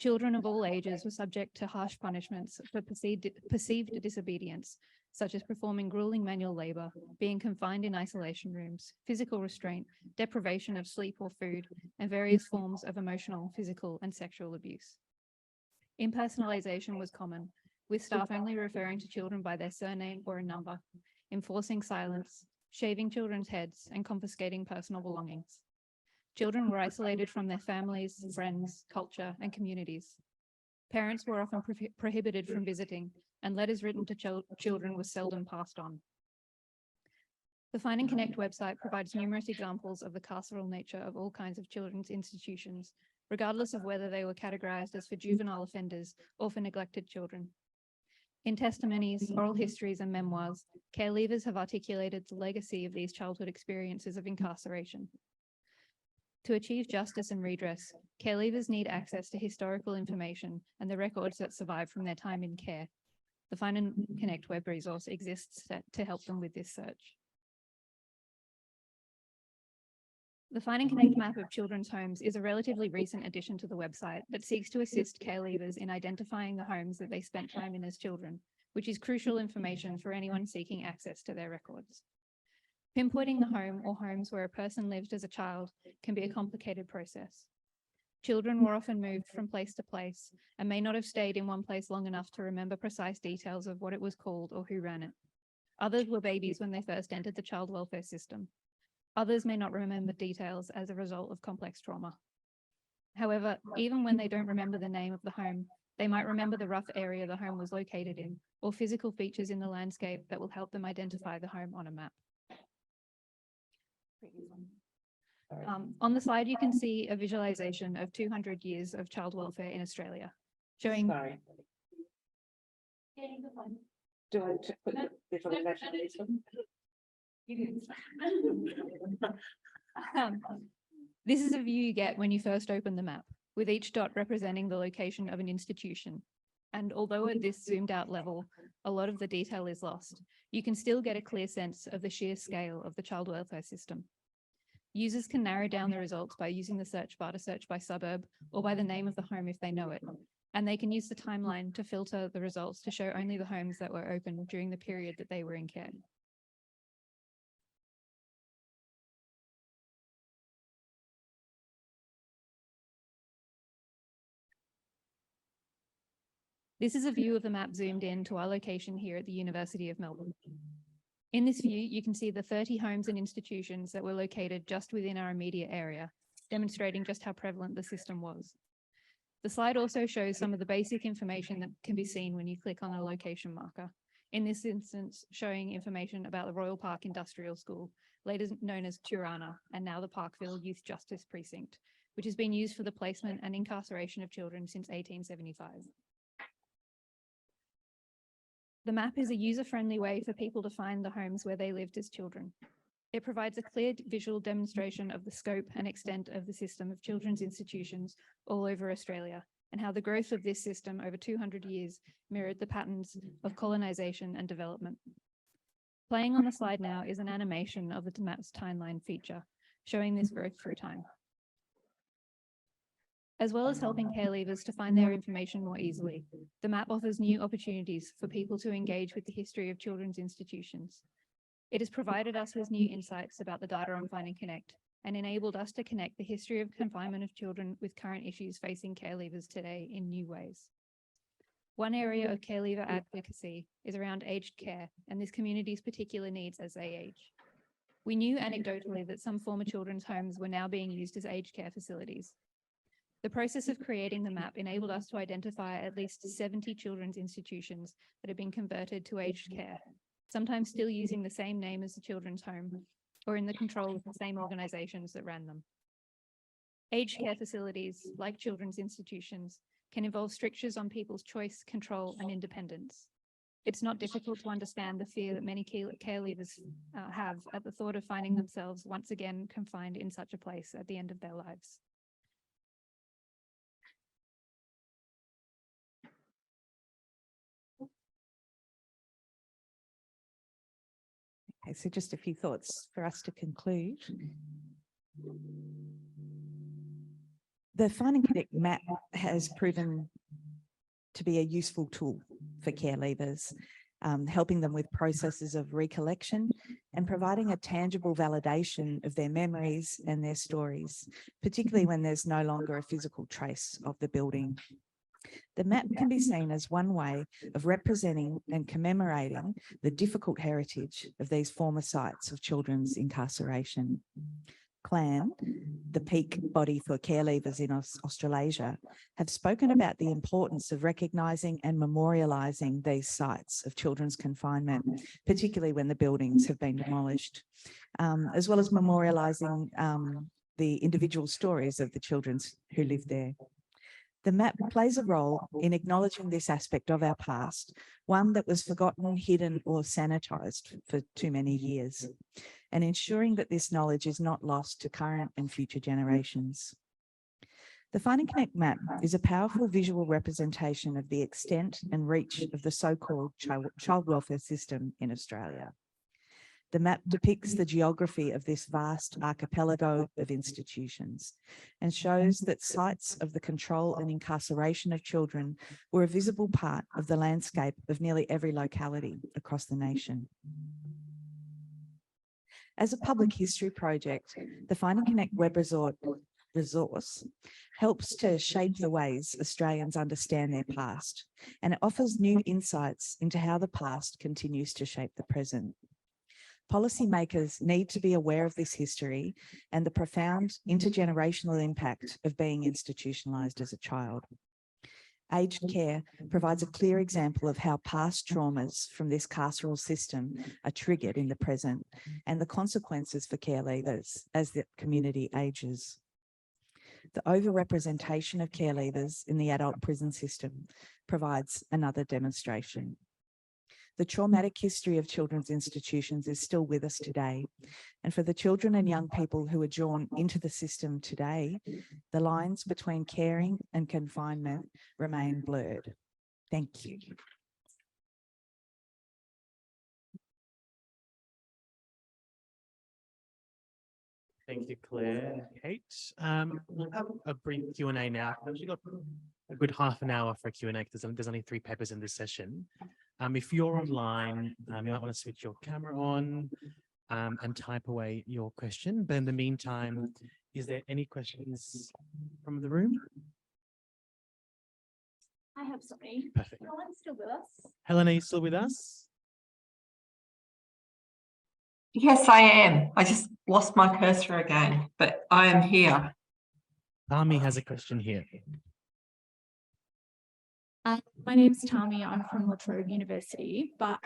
Children of all ages were subject to harsh punishments for perceived disobedience, such as performing grueling manual labour, being confined in isolation rooms, physical restraint, deprivation of sleep or food, and various forms of emotional, physical, and sexual abuse. Impersonalisation was common, with staff only referring to children by their surname or a number, enforcing silence, shaving children's heads, and confiscating personal belongings. Children were isolated from their families, friends, culture, and communities. Parents were often prohibited from visiting, and letters written to children were seldom passed on. The Find and Connect website provides numerous examples of the carceral nature of all kinds of children's institutions, regardless of whether they were categorised as for juvenile offenders or for neglected children. In testimonies, oral histories, and memoirs, care leavers have articulated the legacy of these childhood experiences of incarceration. To achieve justice and redress, care leavers need access to historical information and the records that survive from their time in care. The Find and Connect web resource exists to help them with this search. The Find and Connect map of children's homes is a relatively recent addition to the website that seeks to assist care leavers in identifying the homes that they spent time in as children, which is crucial information for anyone seeking access to their records. Pinpointing the home or homes where a person lived as a child can be a complicated process. Children were often moved from place to place and may not have stayed in one place long enough to remember precise details of what it was called or who ran it. Others were babies when they first entered the child welfare system. Others may not remember details as a result of complex trauma. However, even when they don't remember the name of the home, they might remember the rough area the home was located in, or physical features in the landscape that will help them identify the home on a map. On the slide, you can see a visualization of 200 years of child welfare in Australia, showing. Sorry. Do I put the visualization on this one? This is a view you get when you first open the map, with each dot representing the location of an institution. And although at this zoomed out level, a lot of the detail is lost, you can still get a clear sense of the sheer scale of the child welfare system. Users can narrow down the results by using the search bar to search by suburb or by the name of the home if they know it. And they can use the timeline to filter the results to show only the homes that were open during the period that they were in care. This is a view of the map zoomed in to our location here at the University of Melbourne. In this view, you can see the 30 homes and institutions that were located just within our immediate area, demonstrating just how prevalent the system was. The slide also shows some of the basic information that can be seen when you click on a location marker. In this instance, showing information about the Royal Park Industrial School, later known as Turana, and now the Parkville Youth Justice Precinct, which has been used for the placement and incarceration of children since 1875. The map is a user-friendly way for people to find the homes where they lived as children. It provides a clear visual demonstration of the scope and extent of the system of children's institutions all over Australia, and how the growth of this system over 200 years mirrored the patterns of colonisation and development. Playing on the slide now is an animation of the map's timeline feature, showing this growth through time. As well as helping care leavers to find their information more easily, the map offers new opportunities for people to engage with the history of children's institutions. It has provided us with new insights about the data on Find and Connect, and enabled us to connect the history of confinement of children with current issues facing care leavers today in new ways. One area of care leaver advocacy is around aged care and this community's particular needs as they age. We knew anecdotally that some former children's homes were now being used as aged care facilities. The process of creating the map enabled us to identify at least 70 children's institutions that have been converted to aged care, sometimes still using the same name as the children's home, or in the control of the same organisations that ran them. Aged care facilities, like children's institutions, can involve strictures on people's choice, control, and independence. It's not difficult to understand the fear that many care leavers have at the thought of finding themselves once again confined in such a place at the end of their lives. Okay, so just a few thoughts for us to conclude. The Find and Connect map has proven to be a useful tool for care leavers, helping them with processes of recollection and providing a tangible validation of their memories and their stories, particularly when there's no longer a physical trace of the building. The map can be seen as one way of representing and commemorating the difficult heritage of these former sites of children's incarceration. CLAN, the peak body for care leavers in Australasia, have spoken about the importance of recognising and memorialising these sites of children's confinement, particularly when the buildings have been demolished, as well as memorialising the individual stories of the children who lived there. The map plays a role in acknowledging this aspect of our past, one that was forgotten, hidden, or sanitised for too many years, and ensuring that this knowledge is not lost to current and future generations. The Find and Connect map is a powerful visual representation of the extent and reach of the so-called child welfare system in Australia. The map depicts the geography of this vast archipelago of institutions and shows that sites of the control and incarceration of children were a visible part of the landscape of nearly every locality across the nation. As a public history project, the Find and Connect web resort resource helps to shape the ways Australians understand their past, and it offers new insights into how the past continues to shape the present. Policymakers need to be aware of this history and the profound intergenerational impact of being institutionalised as a child. Aged care provides a clear example of how past traumas from this carceral system are triggered in the present and the consequences for care leavers as the community ages. The overrepresentation of care leavers in the adult prison system provides another demonstration. The traumatic history of children's institutions is still with us today. And for the children and young people who are drawn into the system today, the lines between caring and confinement remain blurred. Thank you. Thank you, Claire and Kate. We'll have a brief Q&A now. We've actually got a good half an hour for a Q&A because there's only 3 papers in this session. If you're online, you might want to switch your camera on and type away your question. But in the meantime, is there any questions from the room? I have something. Perfect. Helen's still with us. Helen, are you still with us? Yes, I am. I just lost my cursor again, but I am here. Army has a question here. My name's Tami. I'm from La Trobe University, but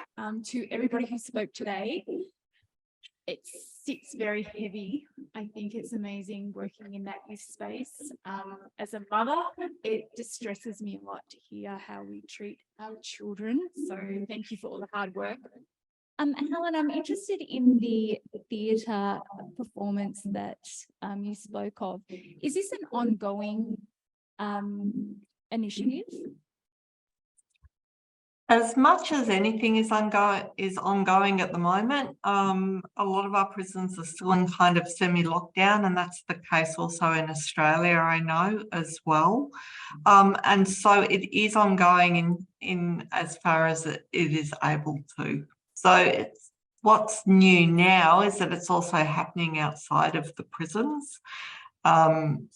to everybody who spoke today, it sits very heavy. I think it's amazing working in that youth space. As a mother, it distresses me a lot to hear how we treat our children. So thank you for all the hard work. Helen, I'm interested in the theatre performance that you spoke of. Is this an ongoing initiative? As much as anything is ongoing at the moment, a lot of our prisons are still in kind of semi-lockdown, and that's the case also in Australia, I know, as well. And so it is ongoing in as far as it is able to. So what's new now is that it's also happening outside of the prisons. Some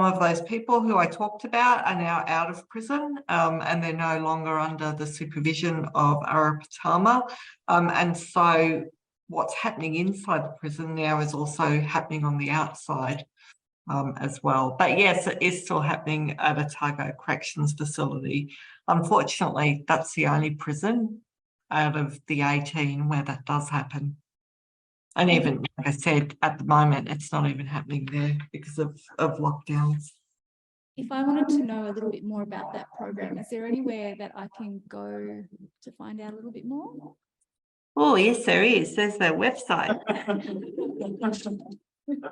of those people who I talked about are now out of prison and they're no longer under the supervision of Aotearoa. And so what's happening inside the prison now is also happening on the outside as well. But yes, it is still happening at Otago Corrections Facility. Unfortunately, that's the only prison out of the 18 where that does happen. And even, like I said, at the moment, it's not even happening there because of lockdowns. If I wanted to know a little bit more about that program, is there anywhere that I can go to find out a little bit more? Oh, yes, there is. There's their website.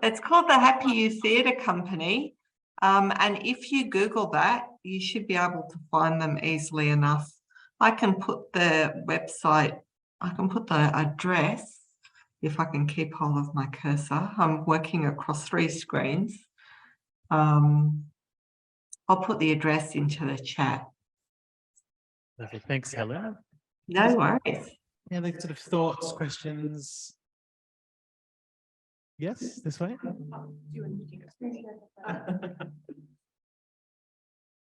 It's called the Happy Youth Theatre Company. And if you Google that, you should be able to find them easily enough. I can put the website, I can put the address, if I can keep hold of my cursor. I'm working across 3 screens. I'll put the address into the chat. Lovely. Thanks, Helen. No worries. Any other sort of thoughts, questions? Yes, this way.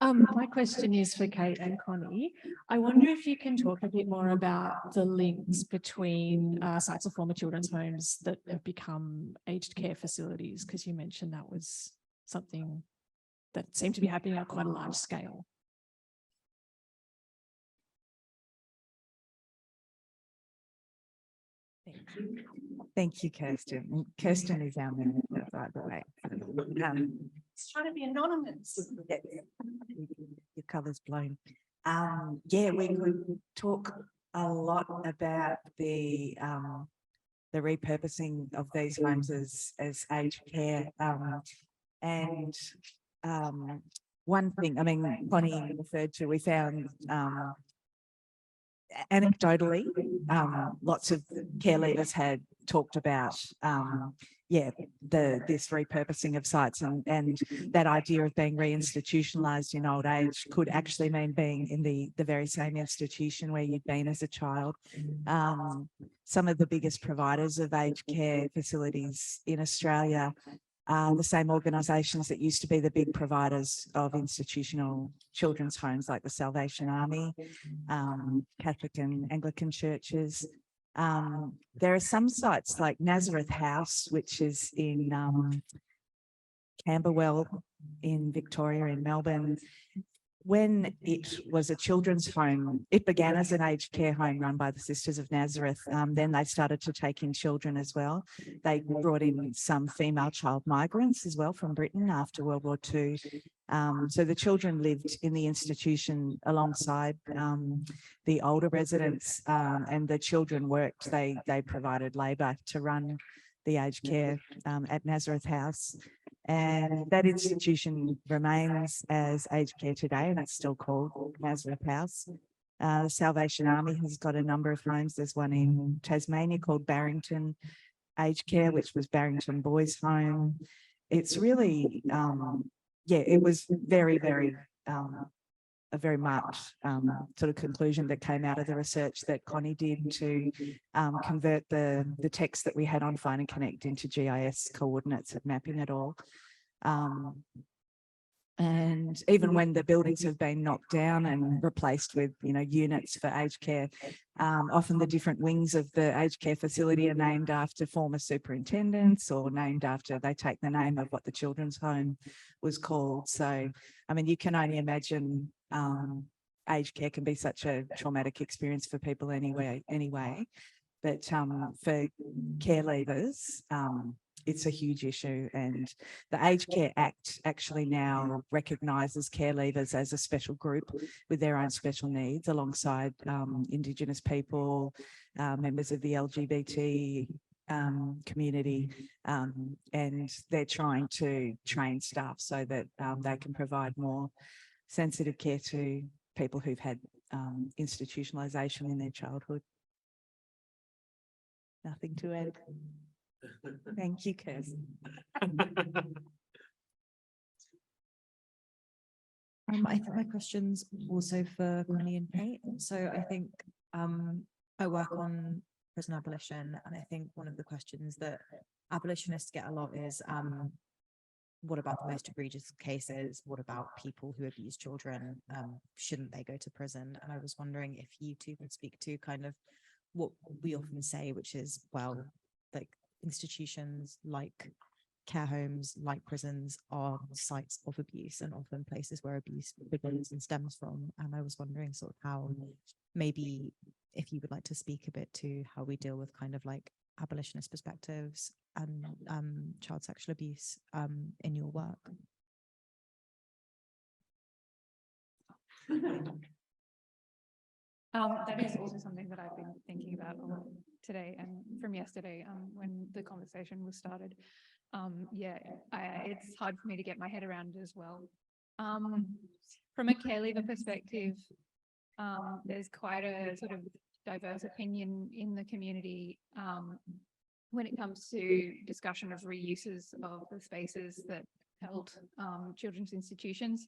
My question is for Kate and Connie. I wonder if you can talk a bit more about the links between sites of former children's homes that have become aged care facilities, because you mentioned that was something that seemed to be happening at quite a large scale. Thank you. Thank you, Kirsten. Kirsten is our manager, by the way. It's trying to be anonymous. Your colour's blown. Yeah, we could talk a lot about the repurposing of these homes as aged care. And one thing, I mean, Connie referred to, we found anecdotally, lots of care leaders had talked about, this repurposing of sites, and that idea of being reinstitutionalized in old age could actually mean being in the very same institution where you'd been as a child. Some of the biggest providers of aged care facilities in Australia are the same organisations that used to be the big providers of institutional children's homes, like the Salvation Army, Catholic and Anglican churches. There are some sites like Nazareth House, which is in Camberwell in Victoria, in Melbourne. When it was a children's home, it began as an aged care home run by the Sisters of Nazareth. Then they started to take in children as well. They brought in some female child migrants as well from Britain after World War II. So the children lived in the institution alongside the older residents, and the children worked. They provided labour to run the aged care at Nazareth House. And that institution remains as aged care today, and it's still called Nazareth House. The Salvation Army has got a number of homes. There's one in Tasmania called Barrington Aged Care, which was Barrington Boys Home. It's really, it was very, very, a very marked sort of conclusion that came out of the research that Connie did to convert the text that we had on Find and Connect into GIS coordinates and mapping it all. And even when the buildings have been knocked down and replaced with, units for aged care, often the different wings of the aged care facility are named after former superintendents, or named after, they take the name of what the children's home was called. So, I mean, you can only imagine aged care can be such a traumatic experience for people anyway. But for care leavers, it's a huge issue, and the Aged Care Act actually now recognises care leavers as a special group with their own special needs, alongside Indigenous people, members of the LGBT community, and they're trying to train staff so that they can provide more sensitive care to people who've had institutionalisation in their childhood. Nothing to add. Thank you, Kirsten. I think my question's also for Connie and Kate. So I think I work on prison abolition, and I think one of the questions that abolitionists get a lot is what about the most egregious cases? What about people who abuse children? Shouldn't they go to prison? And I was wondering if you two could speak to kind of what we often say, which is, well, like, institutions like care homes, like prisons, are sites of abuse and often places where abuse begins and stems from. And I was wondering sort of how, maybe if you would like to speak a bit to how we deal with kind of like abolitionist perspectives and child sexual abuse in your work. That is also something that I've been thinking about a lot today and from yesterday when the conversation was started. It's hard for me to get my head around as well. From a care leaver perspective, there's quite a sort of diverse opinion in the community when it comes to discussion of reuses of the spaces that held children's institutions.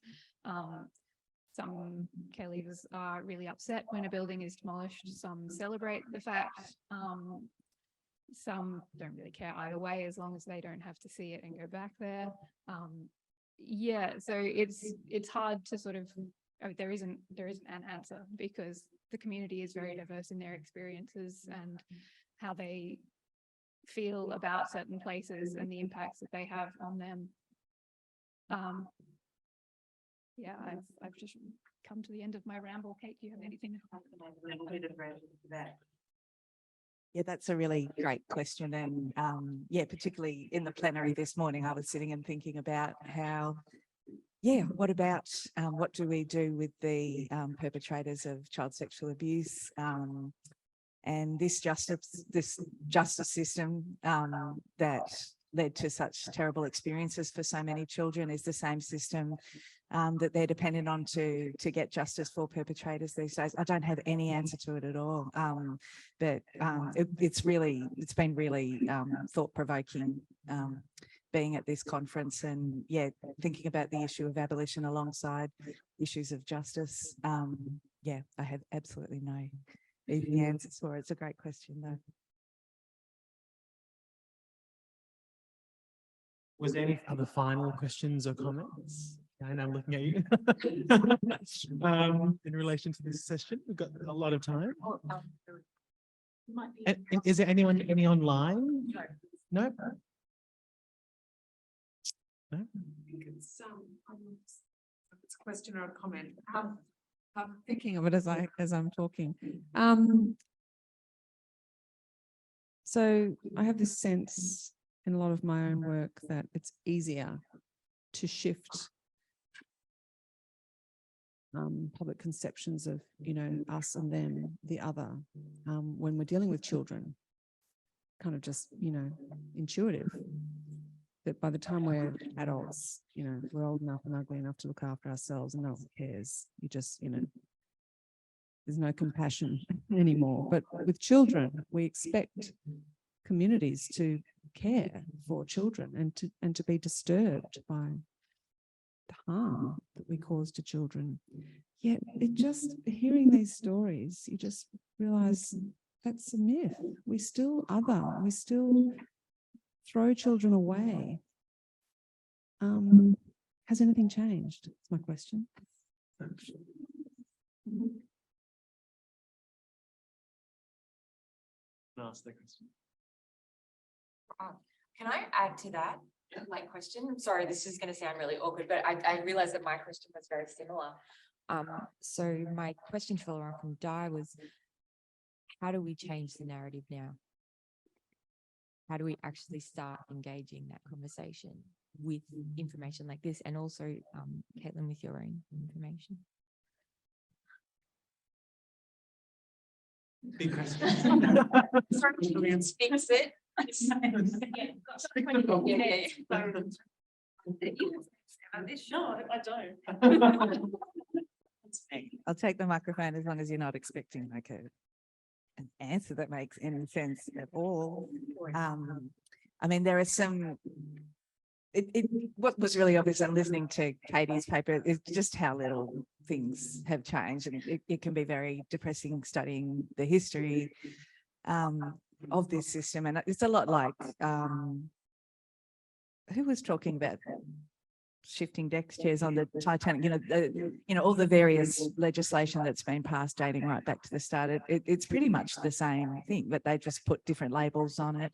Some care leavers are really upset when a building is demolished. Some celebrate the fact. Some don't really care either way, as long as they don't have to see it and go back there. So it's hard to sort of, there isn't an answer, because the community is very diverse in their experiences and how they feel about certain places and the impacts that they have on them. I've just come to the end of my ramble. Kate, do you have anything to add? Yeah, that's a really great question. And particularly in the plenary this morning, I was sitting and thinking about how, what about what do we do with the perpetrators of child sexual abuse? And this justice system that led to such terrible experiences for so many children is the same system that they're dependent on to get justice for perpetrators these days. I don't have any answer to it at all, but it's been really thought-provoking being at this conference, and yeah, thinking about the issue of abolition alongside issues of justice. Yeah, I have absolutely no easy answers for it. It's a great question though. Was there any other final questions or comments? And I'm looking at you. In relation to this session, we've got a lot of time. And is there any online? No. No? I think it's a question or a comment. I'm thinking of it as I'm talking. So I have this sense in a lot of my own work that it's easier to shift public conceptions of, us and them, the other, when we're dealing with children. Kind of just, intuitive. That by the time we're adults, we're old enough and ugly enough to look after ourselves and no one cares. You just, there's no compassion anymore. But with children, we expect communities to care for children and to be disturbed by the harm that we cause to children. Yet hearing these stories, you just realize that's a myth. We still we still throw children away. Has anything changed? That's my question. Ask the question. Can I add to that, my question? Sorry, this is going to sound really awkward, but I realized that my question was very similar. So my question to follow on from Di was, how do we change the narrative now? How do we actually start engaging that conversation with information like this, and also, Caitlin, with your own information? Big question. Sorry, fix it. No, I don't. I'll take the microphone as long as you're not expecting like an answer that makes any sense at all. I mean, there are some. What was really obvious in listening to Katie's paper is just how little things have changed, and it can be very depressing studying the history of this system. And it's a lot like who was talking about shifting deck chairs on the Titanic, all the various legislation that's been passed dating right back to the start. It's pretty much the same thing, but they just put different labels on it.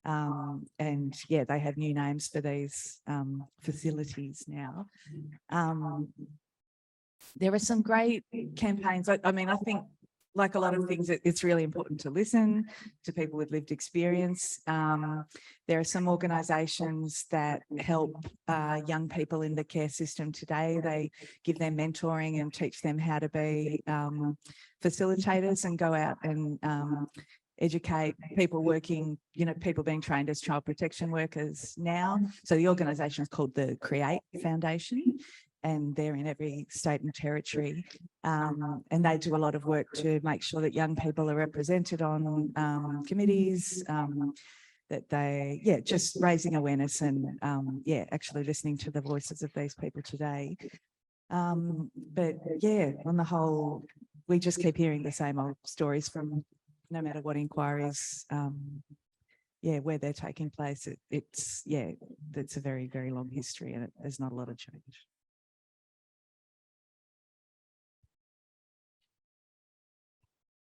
And yeah, they have new names for these facilities now. There are some great campaigns. I mean, I think like a lot of things, it's really important to listen to people with lived experience. There are some organisations that help young people in the care system today. They give them mentoring and teach them how to be facilitators and go out and educate people working, people being trained as child protection workers now. So the organisation is called the Create Foundation, and they're in every state and territory. And they do a lot of work to make sure that young people are represented on committees, that they, just raising awareness and, actually listening to the voices of these people today. But yeah, on the whole, we just keep hearing the same old stories from no matter what inquiries, where they're taking place. It's a very, very long history, and there's not a lot of change.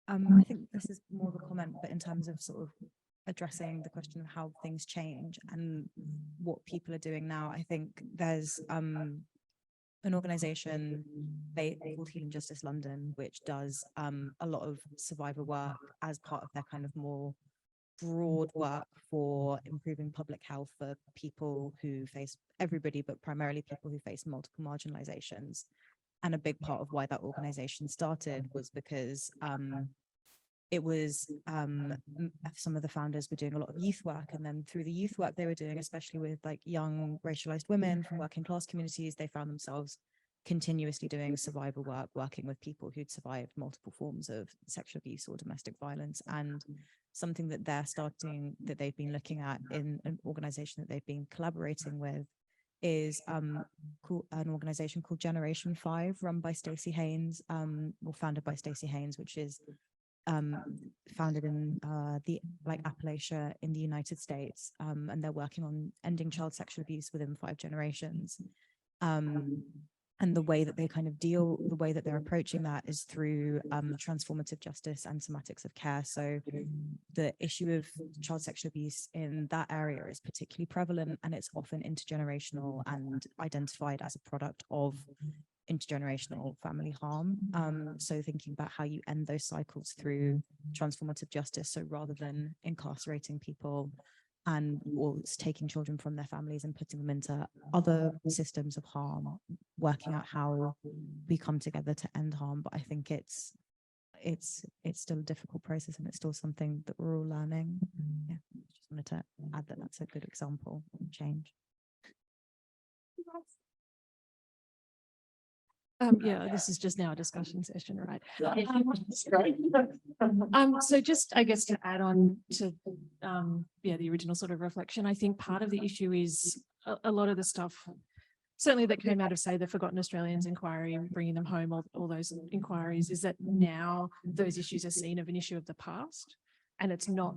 I think this is more of a comment, but in terms of sort of addressing the question of how things change and what people are doing now, I think there's an organisation called Healing Justice London, which does a lot of survivor work as part of their kind of more broad work for improving public health for people who face everybody, but primarily people who face multiple marginalizations. And a big part of why that organisation started was because it was some of the founders were doing a lot of youth work, and then through the youth work they were doing, especially with like young racialized women from working class communities, they found themselves continuously doing survival work, working with people who'd survived multiple forms of sexual abuse or domestic violence. And something that they've been looking at in an organization that they've been collaborating with is an organization called Generation 5, run by Stacey Haynes, or founded by Stacey Haynes, which is founded in the Appalachia in the United States, and they're working on ending child sexual abuse within 5 generations. And the way that they the way that they're approaching that is through transformative justice and somatics of care. So the issue of child sexual abuse in that area is particularly prevalent, and it's often intergenerational and identified as a product of intergenerational family harm. So thinking about how you end those cycles through transformative justice. So rather than incarcerating people or taking children from their families and putting them into other systems of harm, working out how we come together to end harm. But I think it's still a difficult process, and it's still something that we're all learning. Yeah, just wanted to add that that's a good example of change. Yeah, this is just now a discussion session, right? So just, I guess, to add on to the original sort of reflection, I think part of the issue is a lot of the stuff, certainly that came out of, say, the Forgotten Australians inquiry, bringing them home, all those inquiries, is that now those issues are seen of an issue of the past. And it's not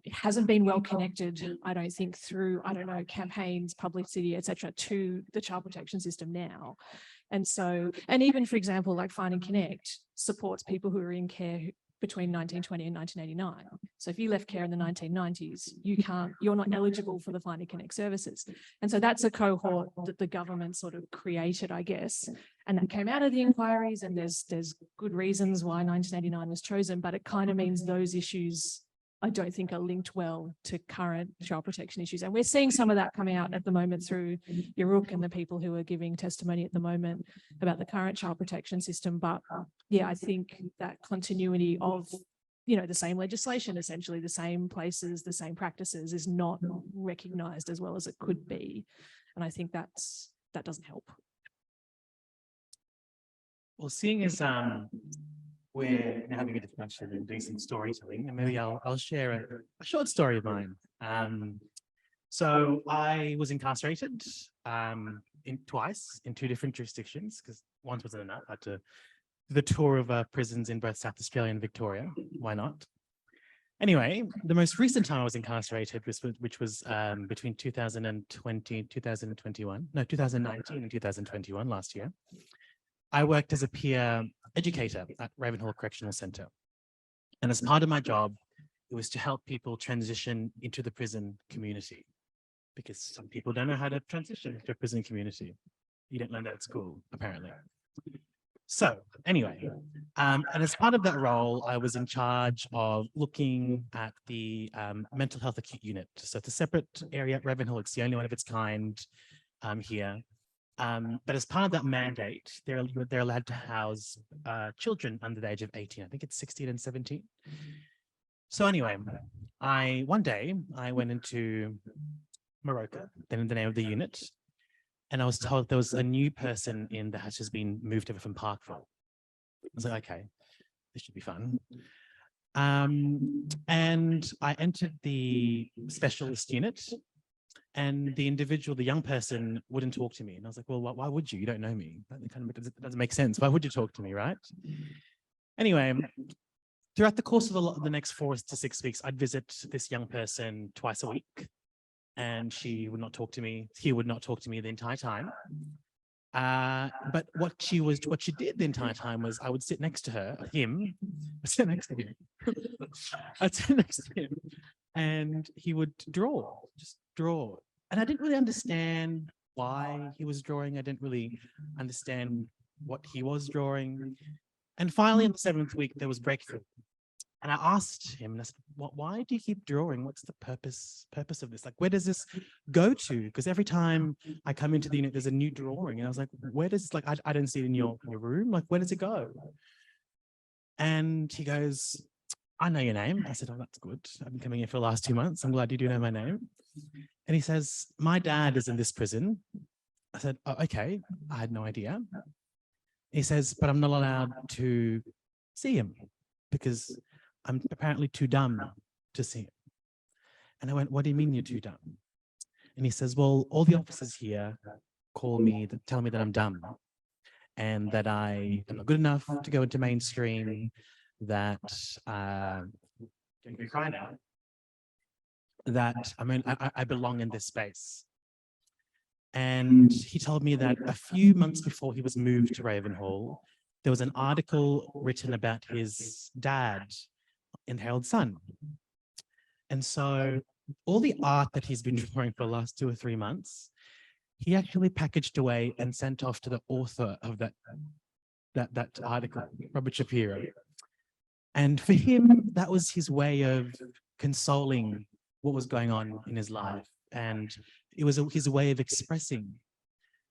it hasn't been well connected, I don't think, through, campaigns, publicity, etc., to the child protection system now. And so, and even, for example, like Find and Connect supports people who are in care between 1920 and 1989. So if you left care in the 1990s, you're not eligible for the Find and Connect services. And so that's a cohort that the government sort of created, I guess. And that came out of the inquiries, and there's good reasons why 1989 was chosen, but it kind of means those issues, I don't think, are linked well to current child protection issues. And we're seeing some of that coming out at the moment through Yuruk and the people who are giving testimony at the moment about the current child protection system. But yeah, I think that continuity of, the same legislation, essentially the same places, the same practices, is not recognised as well as it could be. And I think that doesn't help. Well, seeing as we're now having a discussion and doing some storytelling, and maybe I'll share a short story of mine. So I was incarcerated twice in 2 different jurisdictions, because once wasn't enough. I had to do the tour of prisons in both South Australia and Victoria. Why not? Anyway, the most recent time I was incarcerated, which was between 2019 and 2021, last year. I worked as a peer educator at Ravenhall Correctional Centre. And as part of my job, it was to help people transition into the prison community, because some people don't know how to transition into a prison community. You don't learn that at school, apparently. So anyway, and as part of that role, I was in charge of looking at the mental health acute unit. So it's a separate area at Ravenhall. It's the only one of its kind here. But as part of that mandate, they're allowed to house children under the age of 18. I think it's 16 and 17. So anyway, one day I went into Morocco, then the name of the unit, and I was told there was a new person in that has been moved over from Parkville. I was like, okay, this should be fun. And I entered the specialist unit, and the young person wouldn't talk to me. And I was like, well, why would you? You don't know me. That doesn't make sense. Why would you talk to me, right? Anyway, throughout the course of the next 4 to 6 weeks, I'd visit this young person twice a week, and she would not talk to me. He would not talk to me the entire time. But what she did the entire time was I would sit next to him, I'd sit next to him, and he would just draw. And I didn't really understand why he was drawing. I didn't really understand what he was drawing. And finally, in the 7th week, there was breakthrough. And I asked him, and I said, why do you keep drawing? What's the purpose of this? Like, where does this go to? Because every time I come into the unit, there's a new drawing. And I was like, where does, like, I don't see it in your room. Like, where does it go? And he goes, I know your name. I said, oh, that's good. I've been coming here for the last 2 months. I'm glad you do know my name. And he says, my dad is in this prison. I said, oh, okay. I had no idea. He says, but I'm not allowed to see him because I'm apparently too dumb to see him. And I went, what do you mean you're too dumb? And he says, well, all the officers here tell me that I'm dumb and that I am not good enough to go into mainstream, that I belong in this space. And he told me that a few months before he was moved to Ravenhall, there was an article written about his dad in Herald Sun. And so all the art that he's been drawing for the last 2 or 3 months, he actually packaged away and sent off to the author of that article, Robert Shapiro. And for him, that was his way of consoling what was going on in his life. And it was his way of expressing.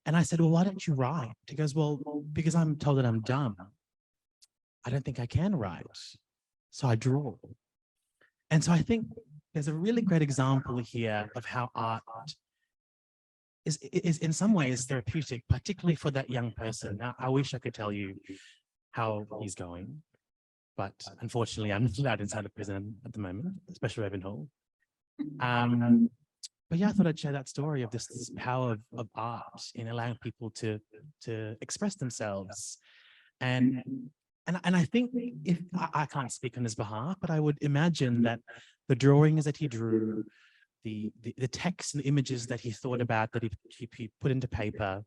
And I said, well, why don't you write? He goes, well, because I'm told that I'm dumb. I don't think I can write. So I draw. And so I think there's a really great example here of how art is in some ways therapeutic, particularly for that young person. Now, I wish I could tell you how he's going, but unfortunately, I'm not allowed inside the prison at the moment, especially Ravenhall. But yeah, I thought I'd share that story of this power of art in allowing people to express themselves. And I think if I can't speak on his behalf, but I would imagine that the drawings that he drew, the text and images that he thought about, that he put into paper,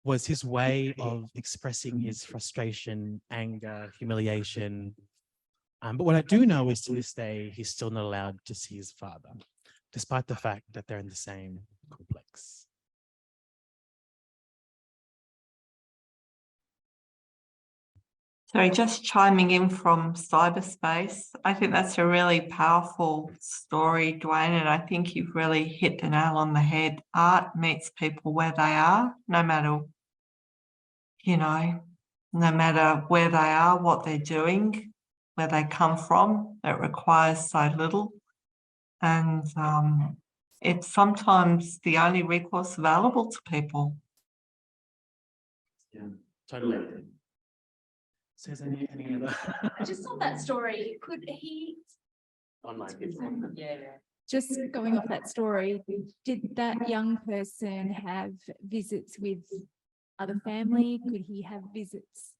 was his way of expressing his frustration, anger, humiliation. But what I do know is to this day, he's still not allowed to see his father, despite the fact that they're in the same complex. Sorry, just chiming in from cyberspace. I think that's a really powerful story, Dwayne, and I think you've really hit the nail on the head. Art meets people where they are, no matter, no matter where they are, what they're doing, where they come from. It requires so little. And it's sometimes the only recourse available to people. Yeah, totally. Says any other Just on that story, could he, online? Yeah. just going off that story, did that young person have visits with other family? Could he have visits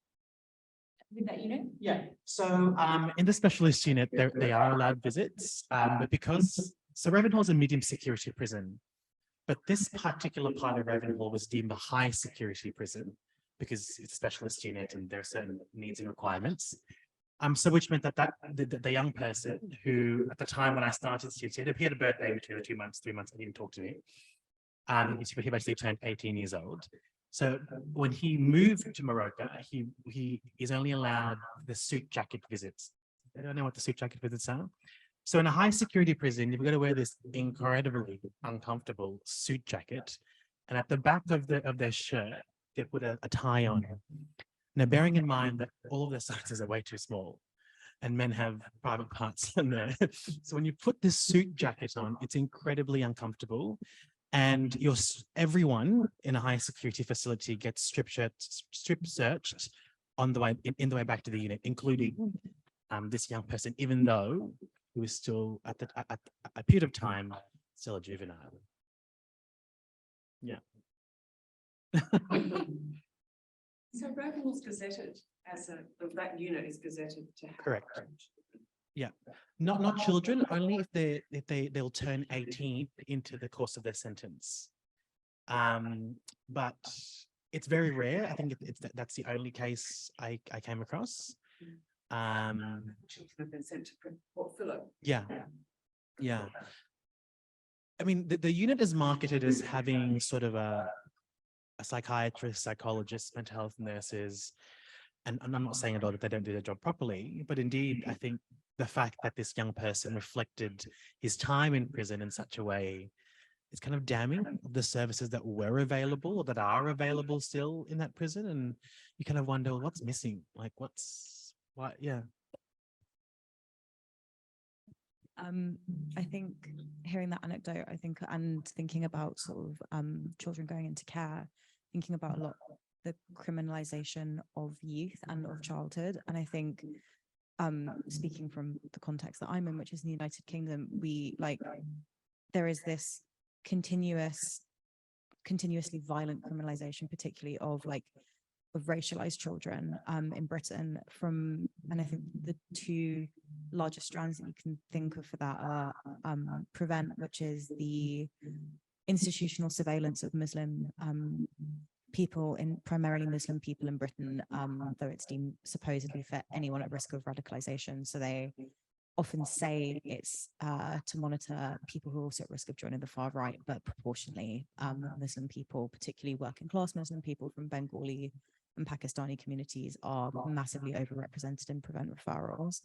with that unit? Yeah. So in the specialist unit, they are allowed visits, but so Ravenhall is a medium security prison, but this particular part of Ravenhall was deemed a high security prison, because it's a specialist unit and there are certain needs and requirements. So which meant that the young person who, at the time when I started, he had a birthday between the 2 months, 3 months, and he didn't talk to me. He basically turned 18 years old. So when he moved to Morocco, he is only allowed the suit jacket visits. I don't know what the suit jacket visits are. So in a high security prison, you've got to wear this incredibly uncomfortable suit jacket, and at the back of their shirt, they put a tie on. Now, bearing in mind that all of their sizes are way too small and men have private parts in there. So when you put this suit jacket on, it's incredibly uncomfortable. And everyone in a high security facility gets strip searched on the way in the way back to the unit, including this young person, even though he was still at a period of time still a juvenile. Yeah. So Ravenhall's gazetted that unit is gazetted to have. Correct. Yeah, not children, only if they'll turn 18 into the course of their sentence. But it's very rare. I think that's the only case I came across. Children have been sent to Port Phillip. Yeah. I mean, the unit is marketed as having sort of a psychiatrist, psychologist, mental health nurses, and I'm not saying at all that they don't do their job properly, but indeed, I think the fact that this young person reflected his time in prison in such a way is kind of damning of the services that were available or that are available still in that prison. And you kind of wonder, well, what's missing? Like, why? Yeah. I think hearing that anecdote, and thinking about sort of children going into care, thinking about a lot the criminalization of youth and of childhood. And I think speaking from the context that I'm in, which is in the United Kingdom, there is this continuously violent criminalization, particularly of racialized children in Britain and I think the two largest strands that you can think of for that are PREVENT, which is the institutional surveillance of Muslim people, primarily Muslim people in Britain, though it's deemed supposedly for anyone at risk of radicalization. So they often say it's to monitor people who are also at risk of joining the far right, but proportionally Muslim people, particularly working class Muslim people from Bengali and Pakistani communities, are massively overrepresented in PREVENT referrals.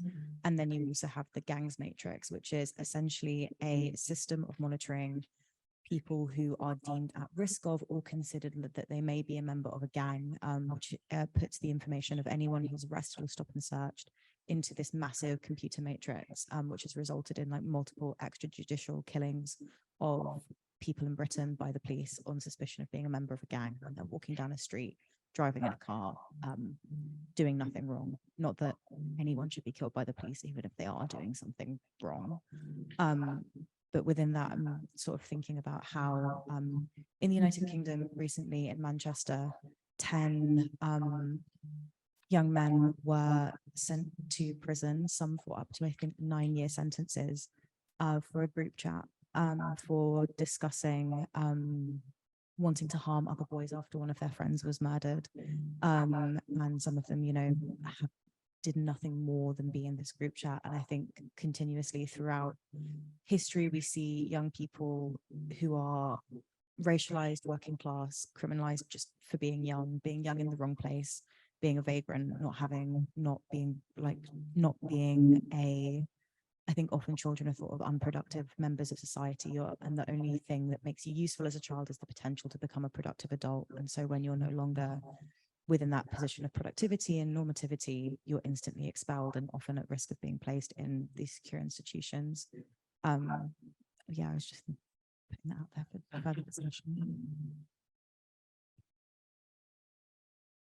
And then you also have the gangs matrix, which is essentially a system of monitoring people who are deemed at risk of or considered that they may be a member of a gang, which puts the information of anyone who's arrested or stopped and searched into this massive computer matrix, which has resulted in multiple extrajudicial killings of people in Britain by the police on suspicion of being a member of a gang when they're walking down a street, driving in a car, doing nothing wrong. Not that anyone should be killed by the police, even if they are doing something wrong. But within that, I'm sort of thinking about how in the United Kingdom recently in Manchester, 10 young men were sent to prison, some for up to, I think, 9-year sentences for a group chat for discussing wanting to harm other boys after one of their friends was murdered. And some of them, did nothing more than be in this group chat. And I think continuously throughout history, we see young people who are racialized, working class, criminalized just for being young in the wrong place, being a vagrant, not being I think often children are thought of unproductive members of society, and the only thing that makes you useful as a child is the potential to become a productive adult. And so when you're no longer within that position of productivity and normativity, you're instantly expelled and often at risk of being placed in these secure institutions. I was just putting that out there for further discussion.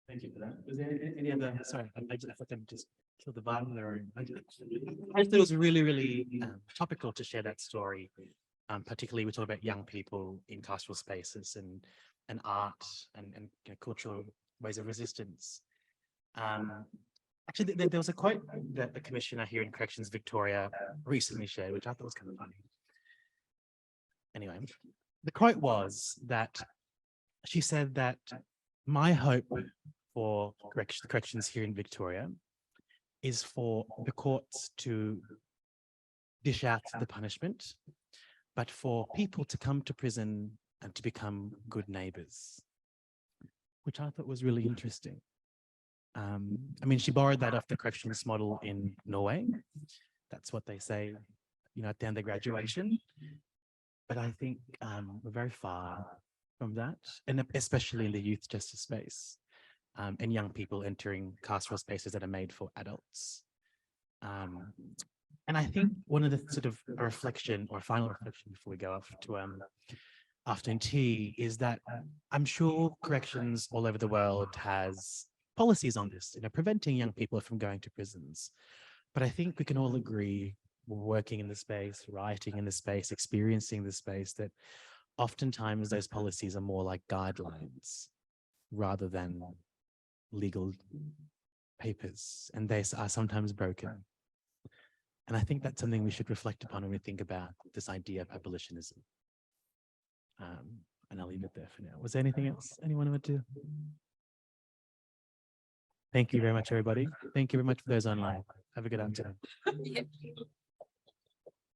Thank you for that. Was there any other? Sorry, I thought them just kill the vibe in the room. I thought it was really, really topical to share that story. Particularly, we talk about young people in carceral spaces and art and cultural ways of resistance. Actually, there was a quote that the commissioner here in Corrections Victoria recently shared, which I thought was kind of funny. Anyway, the quote was that she said that my hope for the corrections here in Victoria is for the courts to dish out the punishment, but for people to come to prison and to become good neighbours, which I thought was really interesting. I mean, she borrowed that off the corrections model in Norway. That's what they say, at the end of graduation. But I think we're very far from that, and especially in the youth justice space, and young people entering carceral spaces that are made for adults. And I think one of the sort of final reflection before we go off to afternoon tea is that I'm sure corrections all over the world has policies on this, preventing young people from going to prisons. But I think we can all agree, working in the space, writing in the space, experiencing the space, that oftentimes those policies are more like guidelines rather than legal papers, and they are sometimes broken. And I think that's something we should reflect upon when we think about this idea of abolitionism. And I'll leave it there for now. Was there anything else anyone would do? Thank you very much, everybody. Thank you very much for those online. Have a good afternoon.